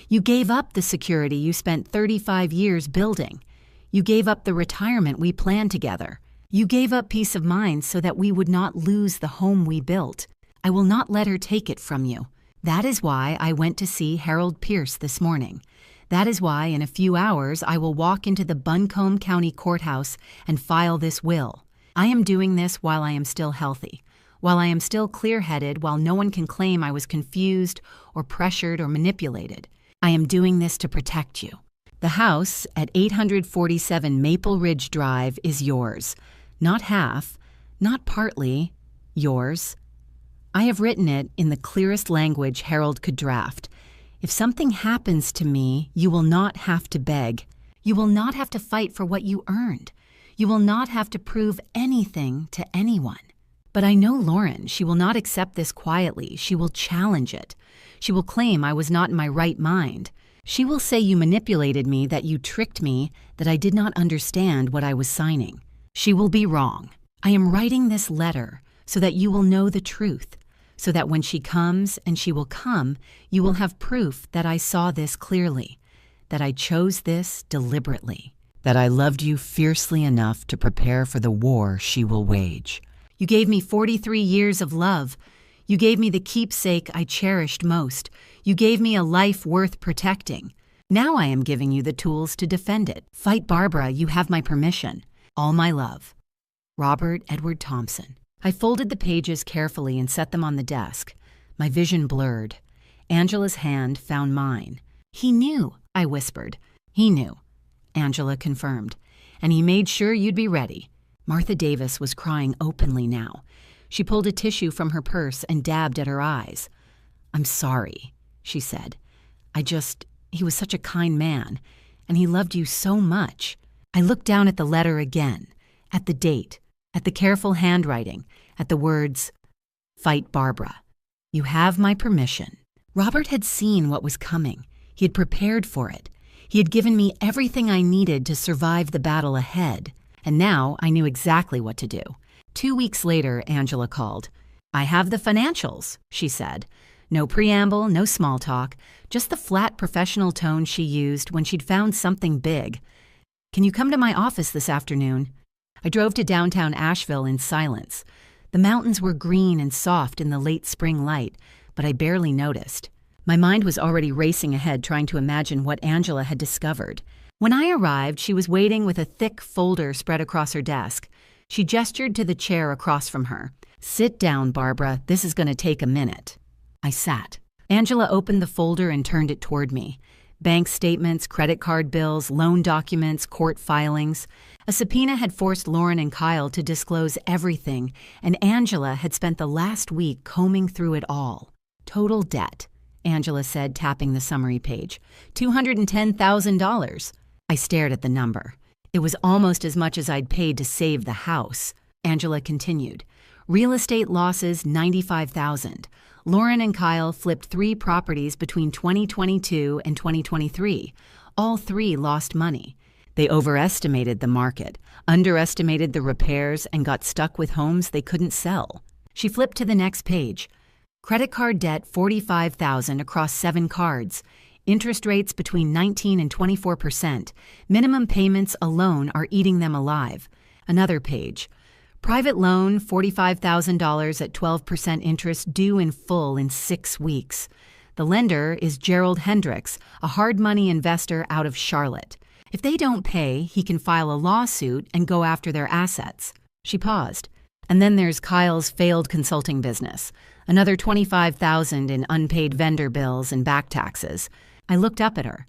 You gave up the security you spent 35 years building. You gave up the retirement we planned together. You gave up peace of mind so that we would not lose the home we built. I will not let her take it from you. That is why I went to see Harold Pierce this morning. That is why in a few hours I will walk into the Buncombe County Courthouse and file this will. I am doing this while I am still healthy, while I am still clear-headed, while no one can claim I was confused or pressured or manipulated. I am doing this to protect you. The house at 847 Maple Ridge Drive is yours. Not half, not partly, yours. I have written it in the clearest language Harold could draft. If something happens to me, you will not have to beg. You will not have to fight for what you earned. You will not have to prove anything to anyone. But I know Lauren. She will not accept this quietly. She will challenge it. She will claim I was not in my right mind. She will say you manipulated me, that you tricked me, that I did not understand what I was signing. She will be wrong. I am writing this letter so that you will know the truth, so that when she comes, and she will come, you will have proof that I saw this clearly, that I chose this deliberately, that I loved you fiercely enough to prepare for the war she will wage. You gave me 43 years of love. You gave me the keepsake I cherished most. You gave me a life worth protecting. Now I am giving you the tools to defend it. Fight Barbara, you have my permission. All my love. Robert Edward Thompson. I folded the pages carefully and set them on the desk. My vision blurred. Angela's hand found mine. He knew, I whispered. He knew. Angela confirmed. And he made sure you'd be ready. Martha Davis was crying openly now. She pulled a tissue from her purse and dabbed at her eyes. I'm sorry, she said. He was such a kind man, and he loved you so much. I looked down at the letter again, at the date, at the careful handwriting, at the words, Fight Barbara. You have my permission. Robert had seen what was coming. He had prepared for it. He had given me everything I needed to survive the battle ahead, and now I knew exactly what to do. 2 weeks later, Angela called. I have the financials, she said. No preamble, no small talk, just the flat professional tone she used when she'd found something big. Can you come to my office this afternoon? I drove to downtown Asheville in silence. The mountains were green and soft in the late spring light, but I barely noticed. My mind was already racing ahead, trying to imagine what Angela had discovered. When I arrived, she was waiting with a thick folder spread across her desk. She gestured to the chair across from her. Sit down, Barbara. This is going to take a minute. I sat. Angela opened the folder and turned it toward me. Bank statements, credit card bills, loan documents, court filings. A subpoena had forced Lauren and Kyle to disclose everything, and Angela had spent the last week combing through it all. Total debt, Angela said, tapping the summary page. $210,000. I stared at the number. It was almost as much as I'd paid to save the house. Angela continued. Real estate losses, $95,000. Lauren and Kyle flipped 3 properties between 2022 and 2023. All 3 lost money. They overestimated the market, underestimated the repairs, and got stuck with homes they couldn't sell. She flipped to the next page. Credit card debt, $45,000 across 7 cards. Interest rates between 19 and 24%. Minimum payments alone are eating them alive. Another page. Private loan, $45,000 at 12% interest due in full in 6 weeks. The lender is Gerald Hendricks, a hard money investor out of Charlotte. If they don't pay, he can file a lawsuit and go after their assets. She paused. And then there's Kyle's failed consulting business. Another $25,000 in unpaid vendor bills and back taxes. I looked up at her.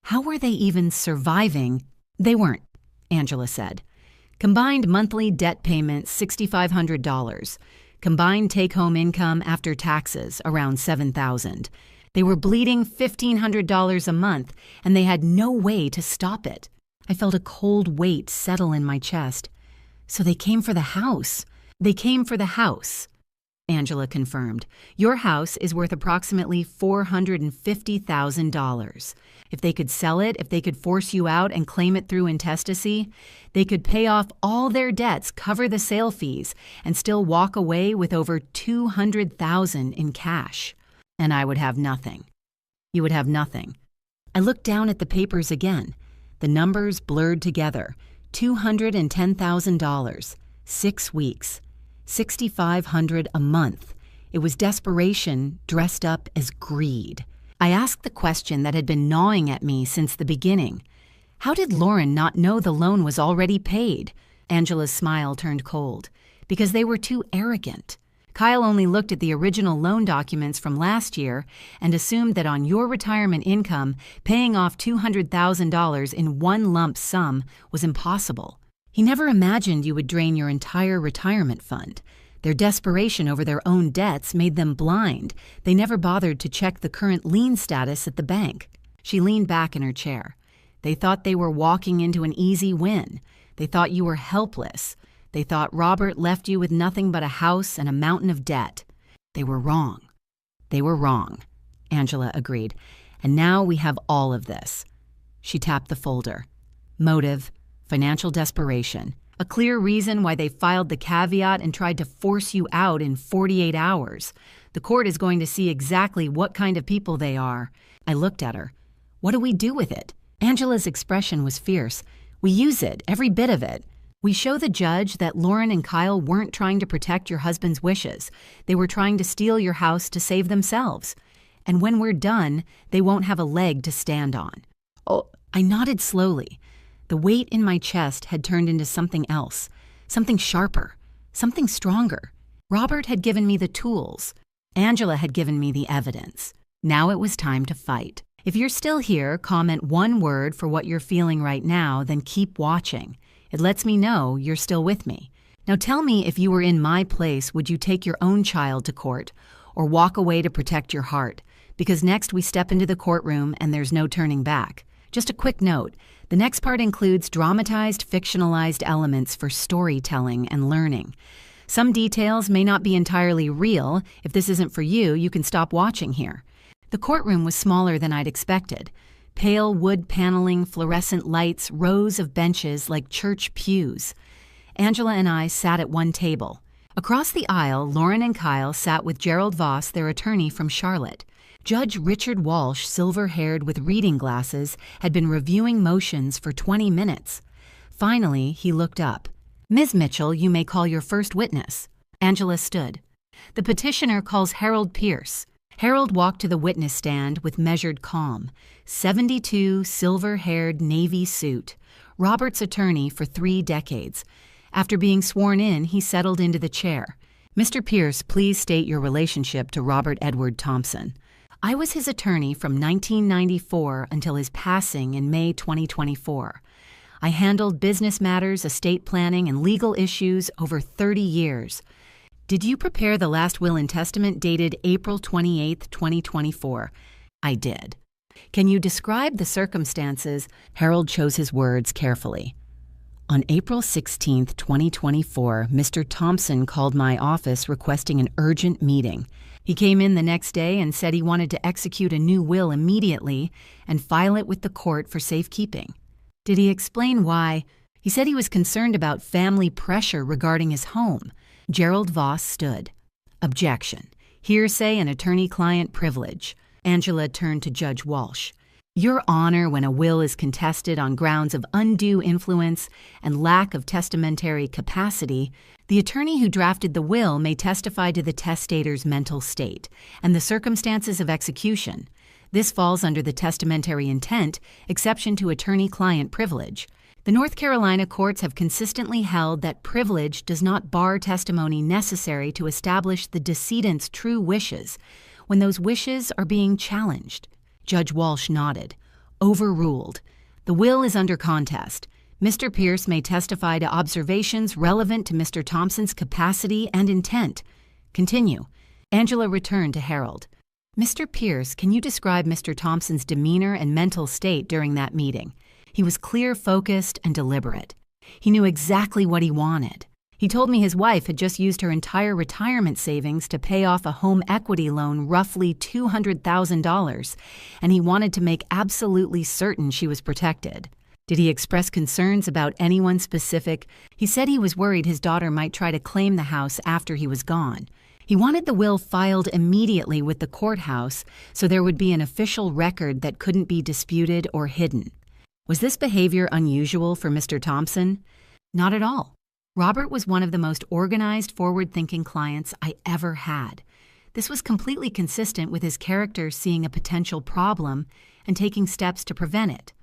How were they even surviving? They weren't, Angela said. Combined monthly debt payments, $6,500. Combined take-home income after taxes, around $7,000. They were bleeding $1,500 a month, and they had no way to stop it. I felt a cold weight settle in my chest. So they came for the house. They came for the house. Angela confirmed. Your house is worth approximately $450,000. If they could sell it, if they could force you out and claim it through intestacy, they could pay off all their debts, cover the sale fees, and still walk away with over $200,000 in cash. And I would have nothing. You would have nothing. I looked down at the papers again. The numbers blurred together. $210,000, 6 weeks, $6,500 a month. It was desperation dressed up as greed. I asked the question that had been gnawing at me since the beginning. How did Lauren not know the loan was already paid? Angela's smile turned cold. Because they were too arrogant. Kyle only looked at the original loan documents from last year and assumed that on your retirement income, paying off $200,000 in one lump sum was impossible. He never imagined you would drain your entire retirement fund. Their desperation over their own debts made them blind. They never bothered to check the current lien status at the bank. She leaned back in her chair. They thought they were walking into an easy win. They thought you were helpless. They thought Robert left you with nothing but a house and a mountain of debt. They were wrong. They were wrong, Angela agreed. And now we have all of this. She tapped the folder. Motive, financial desperation. A clear reason why they filed the caveat and tried to force you out in 48 hours. The court is going to see exactly what kind of people they are. I looked at her. What do we do with it? Angela's expression was fierce. We use it, every bit of it. We show the judge that Lauren and Kyle weren't trying to protect your husband's wishes. They were trying to steal your house to save themselves. And when we're done, they won't have a leg to stand on. Oh, I nodded slowly. The weight in my chest had turned into something else, something sharper, something stronger. Robert had given me the tools. Angela had given me the evidence. Now it was time to fight. If you're still here, comment one word for what you're feeling right now, then keep watching. It lets me know you're still with me. Now tell me, if you were in my place, would you take your own child to court or walk away to protect your heart? Because next we step into the courtroom and there's no turning back. Just a quick note, the next part includes dramatized, fictionalized elements for storytelling and learning. Some details may not be entirely real. If this isn't for you, you can stop watching here. The courtroom was smaller than I'd expected. Pale wood paneling, fluorescent lights, rows of benches like church pews. Angela and I sat at one table. Across the aisle, Lauren and Kyle sat with Gerald Voss, their attorney from Charlotte. Judge Richard Walsh, silver-haired with reading glasses, had been reviewing motions for 20 minutes. Finally, he looked up. Ms. Mitchell, you may call your first witness. Angela stood. The petitioner calls Harold Pierce. Harold walked to the witness stand with measured calm. 72, silver-haired navy suit. Robert's attorney for 3 decades. After being sworn in, he settled into the chair. Mr. Pierce, please state your relationship to Robert Edward Thompson. I was his attorney from 1994 until his passing in May 2024. I handled business matters, estate planning, and legal issues over 30 years. Did you prepare the last will and testament dated April 28, 2024? I did. Can you describe the circumstances? Harold chose his words carefully. On April 16, 2024, Mr. Thompson called my office requesting an urgent meeting. He came in the next day and said he wanted to execute a new will immediately and file it with the court for safekeeping. Did he explain why? He said he was concerned about family pressure regarding his home. Gerald Voss stood. Objection. Hearsay and attorney-client privilege. Angela turned to Judge Walsh. Your Honor, when a will is contested on grounds of undue influence and lack of testamentary capacity, the attorney who drafted the will may testify to the testator's mental state and the circumstances of execution. This falls under the testamentary intent, exception to attorney-client privilege. The North Carolina courts have consistently held that privilege does not bar testimony necessary to establish the decedent's true wishes when those wishes are being challenged. Judge Walsh nodded. Overruled. The will is under contest. Mr. Pierce may testify to observations relevant to Mr. Thompson's capacity and intent. Continue. Angela returned to Harold. Mr. Pierce, can you describe Mr. Thompson's demeanor and mental state during that meeting? He was clear, focused, and deliberate. He knew exactly what he wanted. He told me his wife had just used her entire retirement savings to pay off a home equity loan, roughly $200,000, and he wanted to make absolutely certain she was protected. Did he express concerns about anyone specific? He said he was worried his daughter might try to claim the house after he was gone. He wanted the will filed immediately with the courthouse so there would be an official record that couldn't be disputed or hidden. Was this behavior unusual for Mr. Thompson? Not at all. Robert was one of the most organized, forward-thinking clients I ever had. This was completely consistent with his character seeing a potential problem and taking steps to prevent it.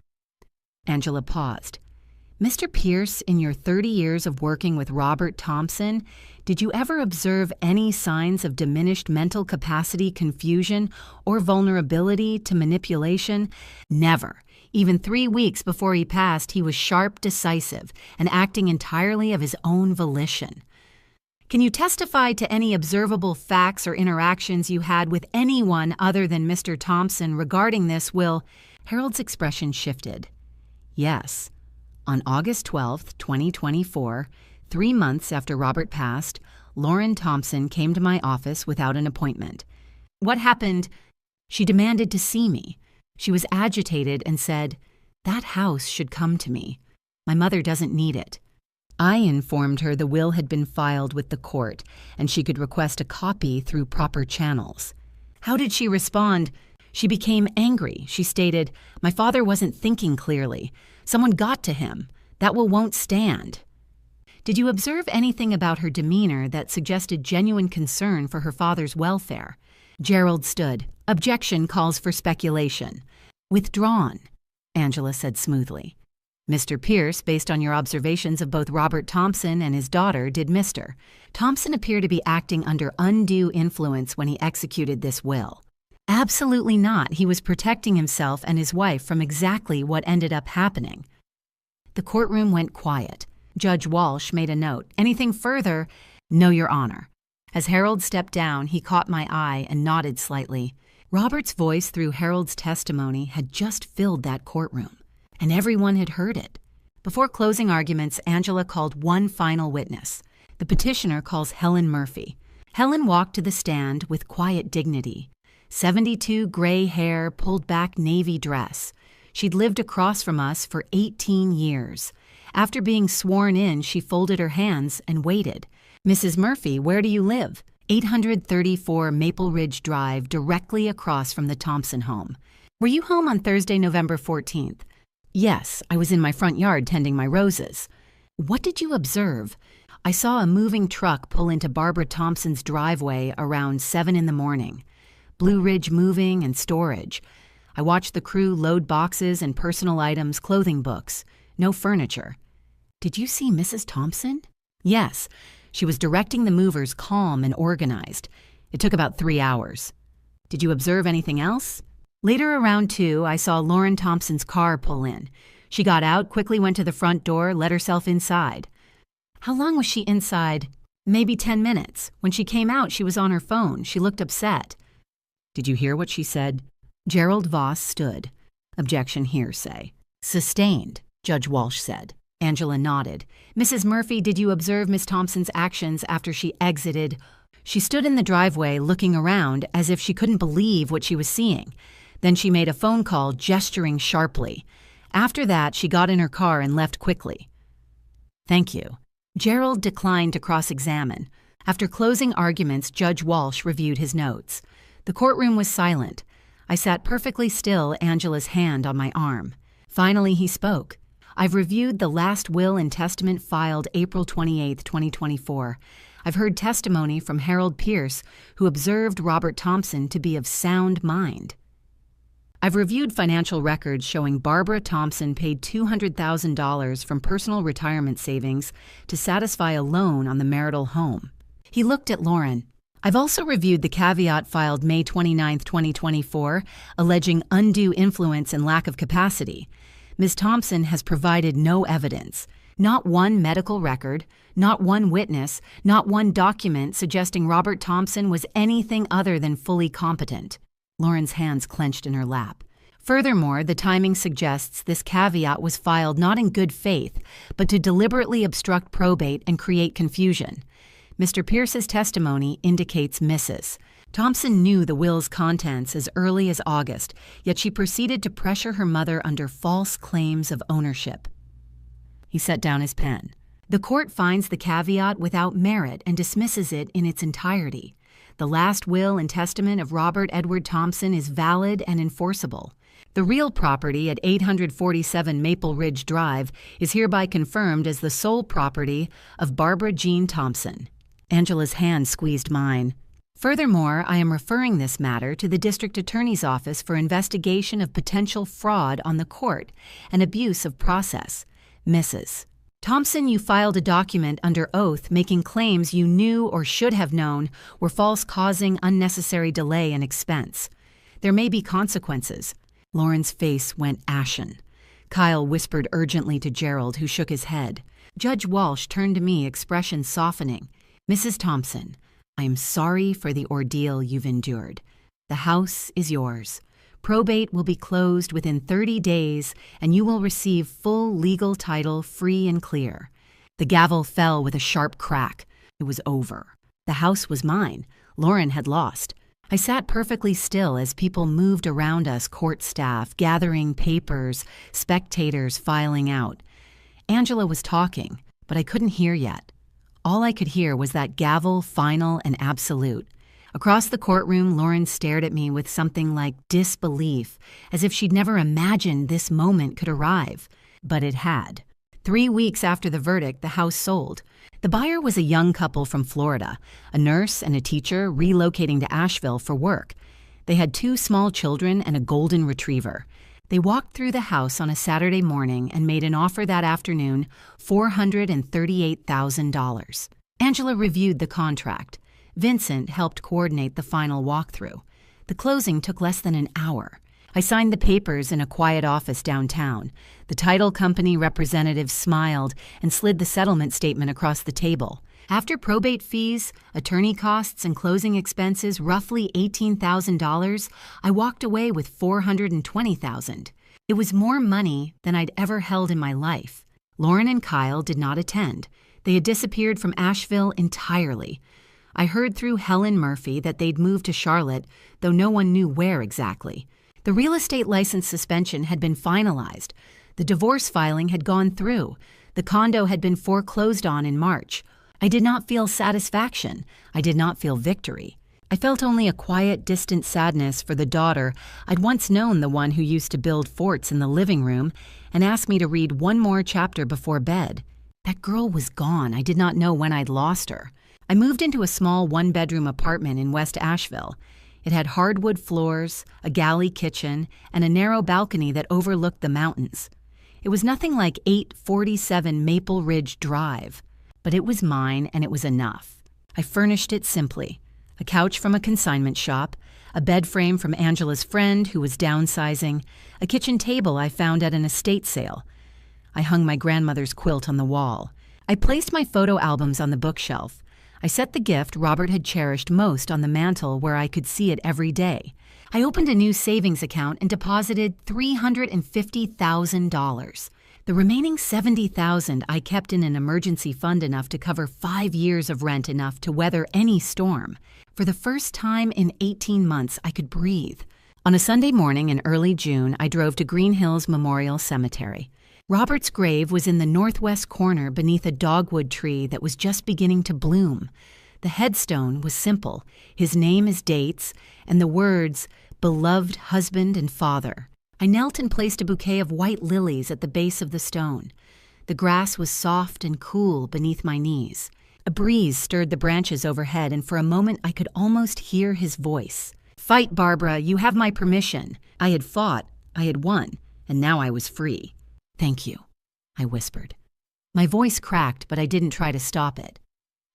Angela paused. Mr. Pierce, in your 30 years of working with Robert Thompson, did you ever observe any signs of diminished mental capacity, confusion, or vulnerability to manipulation? Never. Even 3 weeks before he passed, he was sharp, decisive, and acting entirely of his own volition. Can you testify to any observable facts or interactions you had with anyone other than Mr. Thompson regarding this will? Harold's expression shifted. Yes. On August 12, 2024, 3 months after Robert passed, Lauren Thompson came to my office without an appointment. What happened? She demanded to see me. She was agitated and said, "That house should come to me. My mother doesn't need it." I informed her the will had been filed with the court and she could request a copy through proper channels. How did she respond? She became angry. She stated, "My father wasn't thinking clearly. Someone got to him. That will won't stand." Did you observe anything about her demeanor that suggested genuine concern for her father's welfare? Gerald stood. Objection calls for speculation. Withdrawn, Angela said smoothly. Mr. Pierce, based on your observations of both Robert Thompson and his daughter, did Mr. Thompson appear to be acting under undue influence when he executed this will? Absolutely not. He was protecting himself and his wife from exactly what ended up happening. The courtroom went quiet. Judge Walsh made a note. Anything further? No, Your Honor. As Harold stepped down, he caught my eye and nodded slightly. Robert's voice through Harold's testimony had just filled that courtroom, and everyone had heard it. Before closing arguments, Angela called one final witness. The petitioner calls Helen Murphy. Helen walked to the stand with quiet dignity. 72 gray hair, pulled back navy dress. She'd lived across from us for 18 years. After being sworn in, she folded her hands and waited. Mrs. Murphy, where do you live? 834 Maple Ridge Drive, directly across from the Thompson home. Were you home on Thursday, November 14th? Yes, I was in my front yard tending my roses. What did you observe? I saw a moving truck pull into Barbara Thompson's driveway around 7 in the morning. Blue Ridge Moving and Storage. I watched the crew load boxes and personal items, clothing books. No furniture. Did you see Mrs. Thompson? Yes. She was directing the movers, calm and organized. It took about 3 hours. Did you observe anything else? Later around 2, I saw Lauren Thompson's car pull in. She got out, quickly went to the front door, let herself inside. How long was she inside? Maybe 10 minutes. When she came out, she was on her phone. She looked upset. Did you hear what she said? Gerald Voss stood. Objection hearsay. Sustained, Judge Walsh said. Angela nodded. Mrs. Murphy, did you observe Miss Thompson's actions after she exited? She stood in the driveway looking around as if she couldn't believe what she was seeing. Then she made a phone call, gesturing sharply. After that, she got in her car and left quickly. Thank you. Gerald declined to cross-examine. After closing arguments, Judge Walsh reviewed his notes. The courtroom was silent. I sat perfectly still, Angela's hand on my arm. Finally, he spoke. I've reviewed the last will and testament filed April 28, 2024. I've heard testimony from Harold Pierce, who observed Robert Thompson to be of sound mind. I've reviewed financial records showing Barbara Thompson paid $200,000 from personal retirement savings to satisfy a loan on the marital home. He looked at Lauren. I've also reviewed the caveat filed May 29, 2024, alleging undue influence and lack of capacity. Ms. Thompson has provided no evidence, not one medical record, not one witness, not one document suggesting Robert Thompson was anything other than fully competent. Lauren's hands clenched in her lap. Furthermore, the timing suggests this caveat was filed not in good faith, but to deliberately obstruct probate and create confusion. Mr. Pierce's testimony indicates misses. Thompson knew the will's contents as early as August, yet she proceeded to pressure her mother under false claims of ownership. He set down his pen. The court finds the caveat without merit and dismisses it in its entirety. The last will and testament of Robert Edward Thompson is valid and enforceable. The real property at 847 Maple Ridge Drive is hereby confirmed as the sole property of Barbara Jean Thompson. Angela's hand squeezed mine. Furthermore, I am referring this matter to the District Attorney's Office for investigation of potential fraud on the court and abuse of process. Mrs. Thompson, you filed a document under oath making claims you knew or should have known were false, causing unnecessary delay and expense. There may be consequences. Lauren's face went ashen. Kyle whispered urgently to Gerald, who shook his head. Judge Walsh turned to me, expression softening. Mrs. Thompson, I am sorry for the ordeal you've endured. The house is yours. Probate will be closed within 30 days, and you will receive full legal title free and clear. The gavel fell with a sharp crack. It was over. The house was mine. Lauren had lost. I sat perfectly still as people moved around us, court staff, gathering papers, spectators filing out. Angela was talking, but I couldn't hear yet. All I could hear was that gavel, final, and absolute. Across the courtroom, Lauren stared at me with something like disbelief, as if she'd never imagined this moment could arrive. But it had. 3 weeks after the verdict, the house sold. The buyer was a young couple from Florida, a nurse and a teacher relocating to Asheville for work. They had 2 small children and a golden retriever. They walked through the house on a Saturday morning and made an offer that afternoon, $438,000. Angela reviewed the contract. Vincent helped coordinate the final walkthrough. The closing took less than an hour. I signed the papers in a quiet office downtown. The title company representative smiled and slid the settlement statement across the table. After probate fees, attorney costs, and closing expenses, roughly $18,000, I walked away with $420,000. It was more money than I'd ever held in my life. Lauren and Kyle did not attend. They had disappeared from Asheville entirely. I heard through Helen Murphy that they'd moved to Charlotte, though no one knew where exactly. The real estate license suspension had been finalized. The divorce filing had gone through. The condo had been foreclosed on in March. I did not feel satisfaction. I did not feel victory. I felt only a quiet, distant sadness for the daughter I'd once known, the one who used to build forts in the living room and ask me to read one more chapter before bed. That girl was gone. I did not know when I'd lost her. I moved into a small one-bedroom apartment in West Asheville. It had hardwood floors, a galley kitchen, and a narrow balcony that overlooked the mountains. It was nothing like 847 Maple Ridge Drive, but it was mine and it was enough. I furnished it simply. A couch from a consignment shop, a bed frame from Angela's friend who was downsizing, a kitchen table I found at an estate sale. I hung my grandmother's quilt on the wall. I placed my photo albums on the bookshelf. I set the gift Robert had cherished most on the mantel where I could see it every day. I opened a new savings account and deposited $350,000. The remaining $70,000 I kept in an emergency fund enough to cover 5 years of rent, enough to weather any storm. For the first time in 18 months, I could breathe. On a Sunday morning in early June, I drove to Green Hills Memorial Cemetery. Robert's grave was in the northwest corner beneath a dogwood tree that was just beginning to bloom. The headstone was simple, his name, his dates, and the words, "Beloved husband and father." I knelt and placed a bouquet of white lilies at the base of the stone. The grass was soft and cool beneath my knees. A breeze stirred the branches overhead, and for a moment I could almost hear his voice. "Fight, Barbara, you have my permission." I had fought, I had won, and now I was free. "Thank you," I whispered. My voice cracked, but I didn't try to stop it.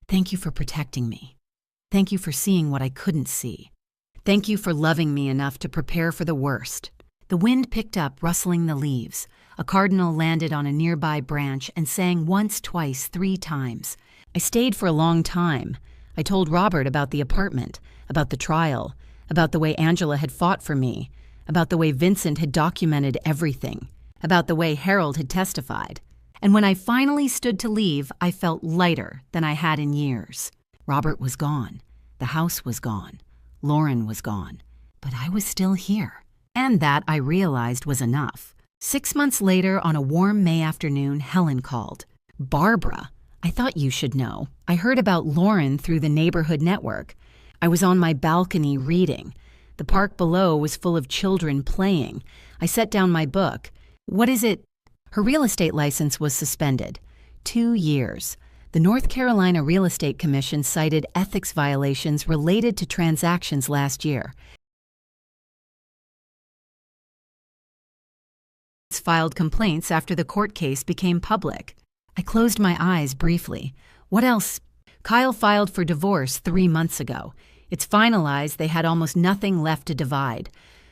"Thank you for protecting me. Thank you for seeing what I couldn't see. Thank you for loving me enough to prepare for the worst." The wind picked up, rustling the leaves. A cardinal landed on a nearby branch and sang once, twice, 3 times. I stayed for a long time. I told Robert about the apartment, about the trial, about the way Angela had fought for me, about the way Vincent had documented everything, about the way Harold had testified. And when I finally stood to leave, I felt lighter than I had in years. Robert was gone. The house was gone. Lauren was gone. But I was still here. And that, I realized, was enough. 6 months later, on a warm May afternoon, Helen called. "Barbara, I thought you should know. I heard about Lauren through the neighborhood network. I was on my balcony reading. The park below was full of children playing. I set down my book. What is it?" Her real estate license was suspended. 2 years. The North Carolina Real Estate Commission cited ethics violations related to transactions last year. Filed complaints after the court case became public. I closed my eyes briefly. What else? Kyle filed for divorce 3 months ago. It's finalized they had almost nothing left to divide.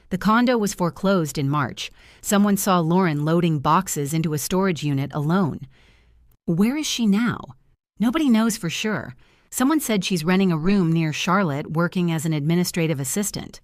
The condo was foreclosed in March. Someone saw Lauren loading boxes into a storage unit alone. Where is she now? Nobody knows for sure. Someone said she's renting a room near Charlotte working as an administrative assistant.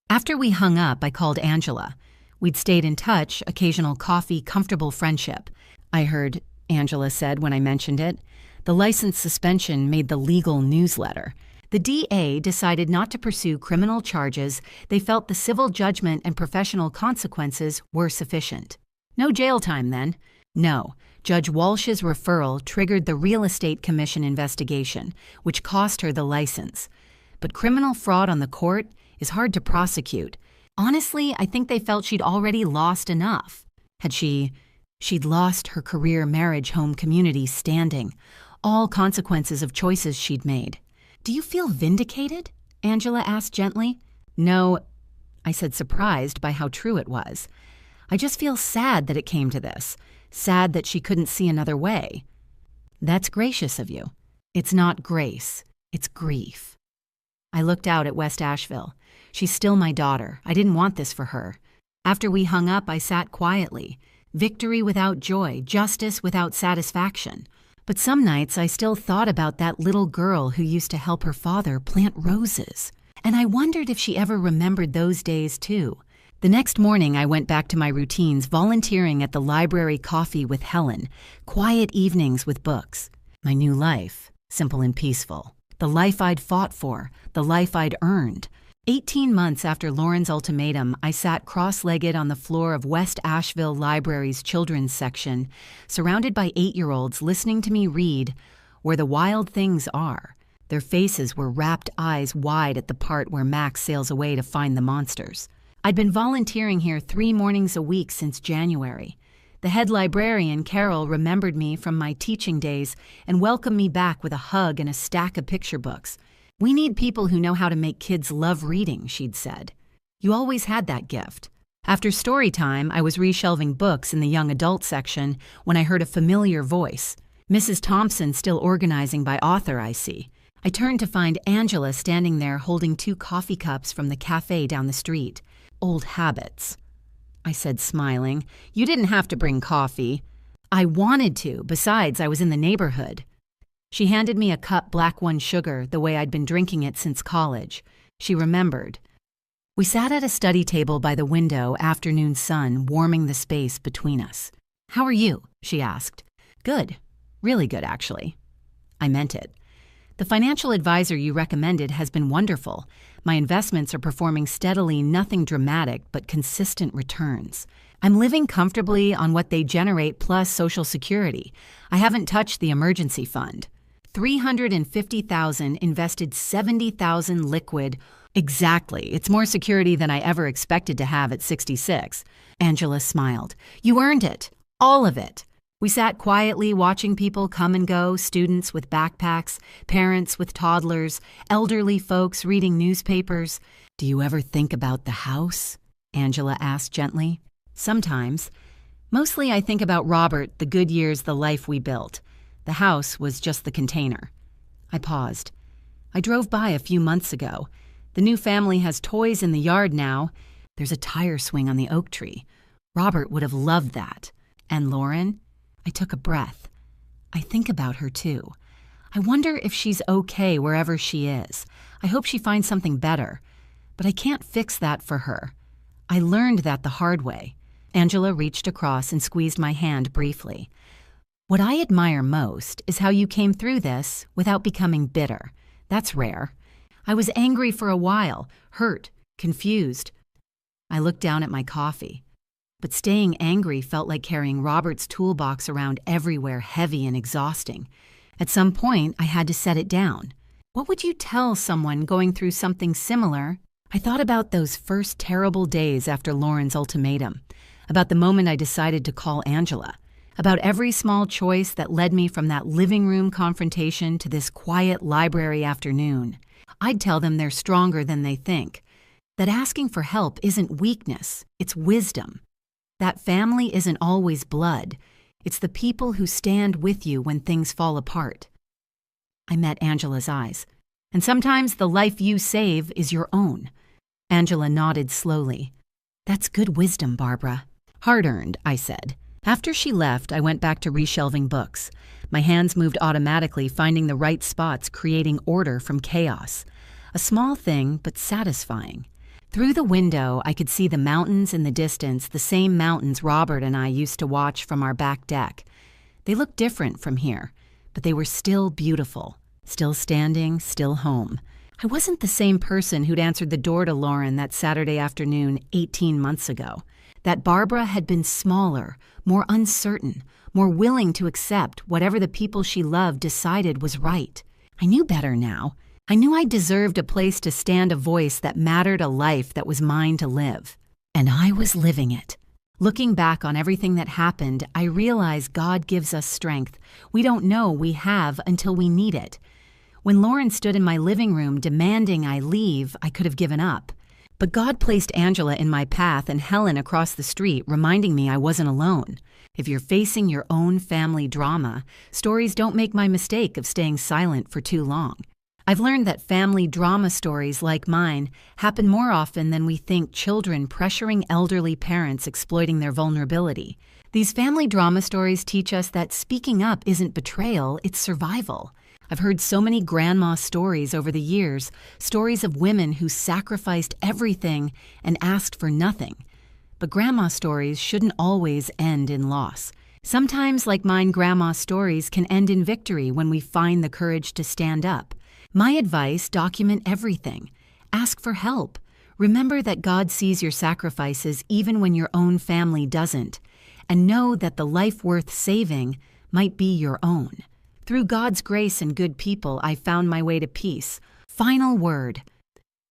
After we hung up, I called Angela. We'd stayed in touch, occasional coffee, comfortable friendship. I heard, Angela said when I mentioned it. The license suspension made the legal newsletter. The DA decided not to pursue criminal charges. They felt the civil judgment and professional consequences were sufficient. No jail time then. No. Judge Walsh's referral triggered the Real Estate Commission investigation, which cost her the license. But criminal fraud on the court is hard to prosecute. Honestly, I think they felt she'd already lost enough. She'd lost her career, marriage, home, community, standing. All consequences of choices she'd made. Do you feel vindicated? Angela asked gently. No, I said, surprised by how true it was. I just feel sad that it came to this. Sad that she couldn't see another way. That's gracious of you. It's not grace. It's grief. I looked out at West Asheville. She's still my daughter. I didn't want this for her. After we hung up, I sat quietly. Victory without joy, justice without satisfaction. But some nights I still thought about that little girl who used to help her father plant roses. And I wondered if she ever remembered those days too. The next morning I went back to my routines, volunteering at the library coffee with Helen, quiet evenings with books. My new life, simple and peaceful. The life I'd fought for, the life I'd earned. 18 months after Lauren's ultimatum, I sat cross-legged on the floor of West Asheville Library's children's section, surrounded by 8-year-olds listening to me read Where the Wild Things Are. Their faces were rapt eyes wide at the part where Max sails away to find the monsters. I'd been volunteering here 3 mornings a week since January. The head librarian, Carol, remembered me from my teaching days and welcomed me back with a hug and a stack of picture books. We need people who know how to make kids love reading, she'd said. You always had that gift. After story time, I was reshelving books in the young adult section when I heard a familiar voice. Mrs. Thompson still organizing by author, I see. I turned to find Angela standing there holding 2 coffee cups from the cafe down the street. Old habits, I said, smiling. You didn't have to bring coffee. I wanted to. Besides, I was in the neighborhood. She handed me a cup black one sugar, the way I'd been drinking it since college. She remembered. We sat at a study table by the window, afternoon sun warming the space between us. How are you? She asked. Good. Really good, actually. I meant it. The financial advisor you recommended has been wonderful. My investments are performing steadily, nothing dramatic, but consistent returns. I'm living comfortably on what they generate plus Social Security. I haven't touched the emergency fund. $350,000 invested, $70,000 liquid. Exactly. It's more security than I ever expected to have at 66. Angela smiled. You earned it. All of it. We sat quietly watching people come and go, students with backpacks, parents with toddlers, elderly folks reading newspapers. Do you ever think about the house? Angela asked gently. Sometimes. Mostly I think about Robert, the good years, the life we built. The house was just the container. I paused. I drove by a few months ago. The new family has toys in the yard now. There's a tire swing on the oak tree. Robert would have loved that. And Lauren? I took a breath. I think about her too. I wonder if she's okay wherever she is. I hope she finds something better. But I can't fix that for her. I learned that the hard way. Angela reached across and squeezed my hand briefly. What I admire most is how you came through this without becoming bitter. That's rare. I was angry for a while, hurt, confused. I looked down at my coffee. But staying angry felt like carrying Robert's toolbox around everywhere, heavy and exhausting. At some point, I had to set it down. What would you tell someone going through something similar? I thought about those first terrible days after Lauren's ultimatum, about the moment I decided to call Angela, about every small choice that led me from that living room confrontation to this quiet library afternoon. I'd tell them they're stronger than they think, that asking for help isn't weakness, it's wisdom. That family isn't always blood. It's the people who stand with you when things fall apart. I met Angela's eyes. And sometimes the life you save is your own. Angela nodded slowly. That's good wisdom, Barbara. Hard-earned, I said. After she left, I went back to reshelving books. My hands moved automatically, finding the right spots, creating order from chaos. A small thing, but satisfying. Through the window, I could see the mountains in the distance, the same mountains Robert and I used to watch from our back deck. They looked different from here, but they were still beautiful, still standing, still home. I wasn't the same person who'd answered the door to Lauren that Saturday afternoon 18 months ago. That Barbara had been smaller, more uncertain, more willing to accept whatever the people she loved decided was right. I knew better now. I knew I deserved a place to stand, a voice that mattered, a life that was mine to live. And I was living it. Looking back on everything that happened, I realize God gives us strength we don't know we have until we need it. When Lauren stood in my living room demanding I leave, I could have given up. But God placed Angela in my path and Helen across the street, reminding me I wasn't alone. If you're facing your own family drama, stories don't make my mistake of staying silent for too long. I've learned that family drama stories like mine happen more often than we think, children pressuring elderly parents exploiting their vulnerability. These family drama stories teach us that speaking up isn't betrayal, it's survival. I've heard so many grandma stories over the years, stories of women who sacrificed everything and asked for nothing. But grandma stories shouldn't always end in loss. Sometimes, like mine, grandma stories can end in victory when we find the courage to stand up. My advice: document everything. Ask for help. Remember that God sees your sacrifices even when your own family doesn't. And know that the life worth saving might be your own. Through God's grace and good people, I found my way to peace. Final word.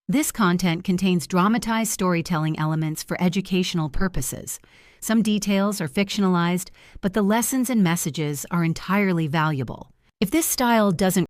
This content contains dramatized storytelling elements for educational purposes. Some details are fictionalized, but the lessons and messages are entirely valuable. If this style doesn't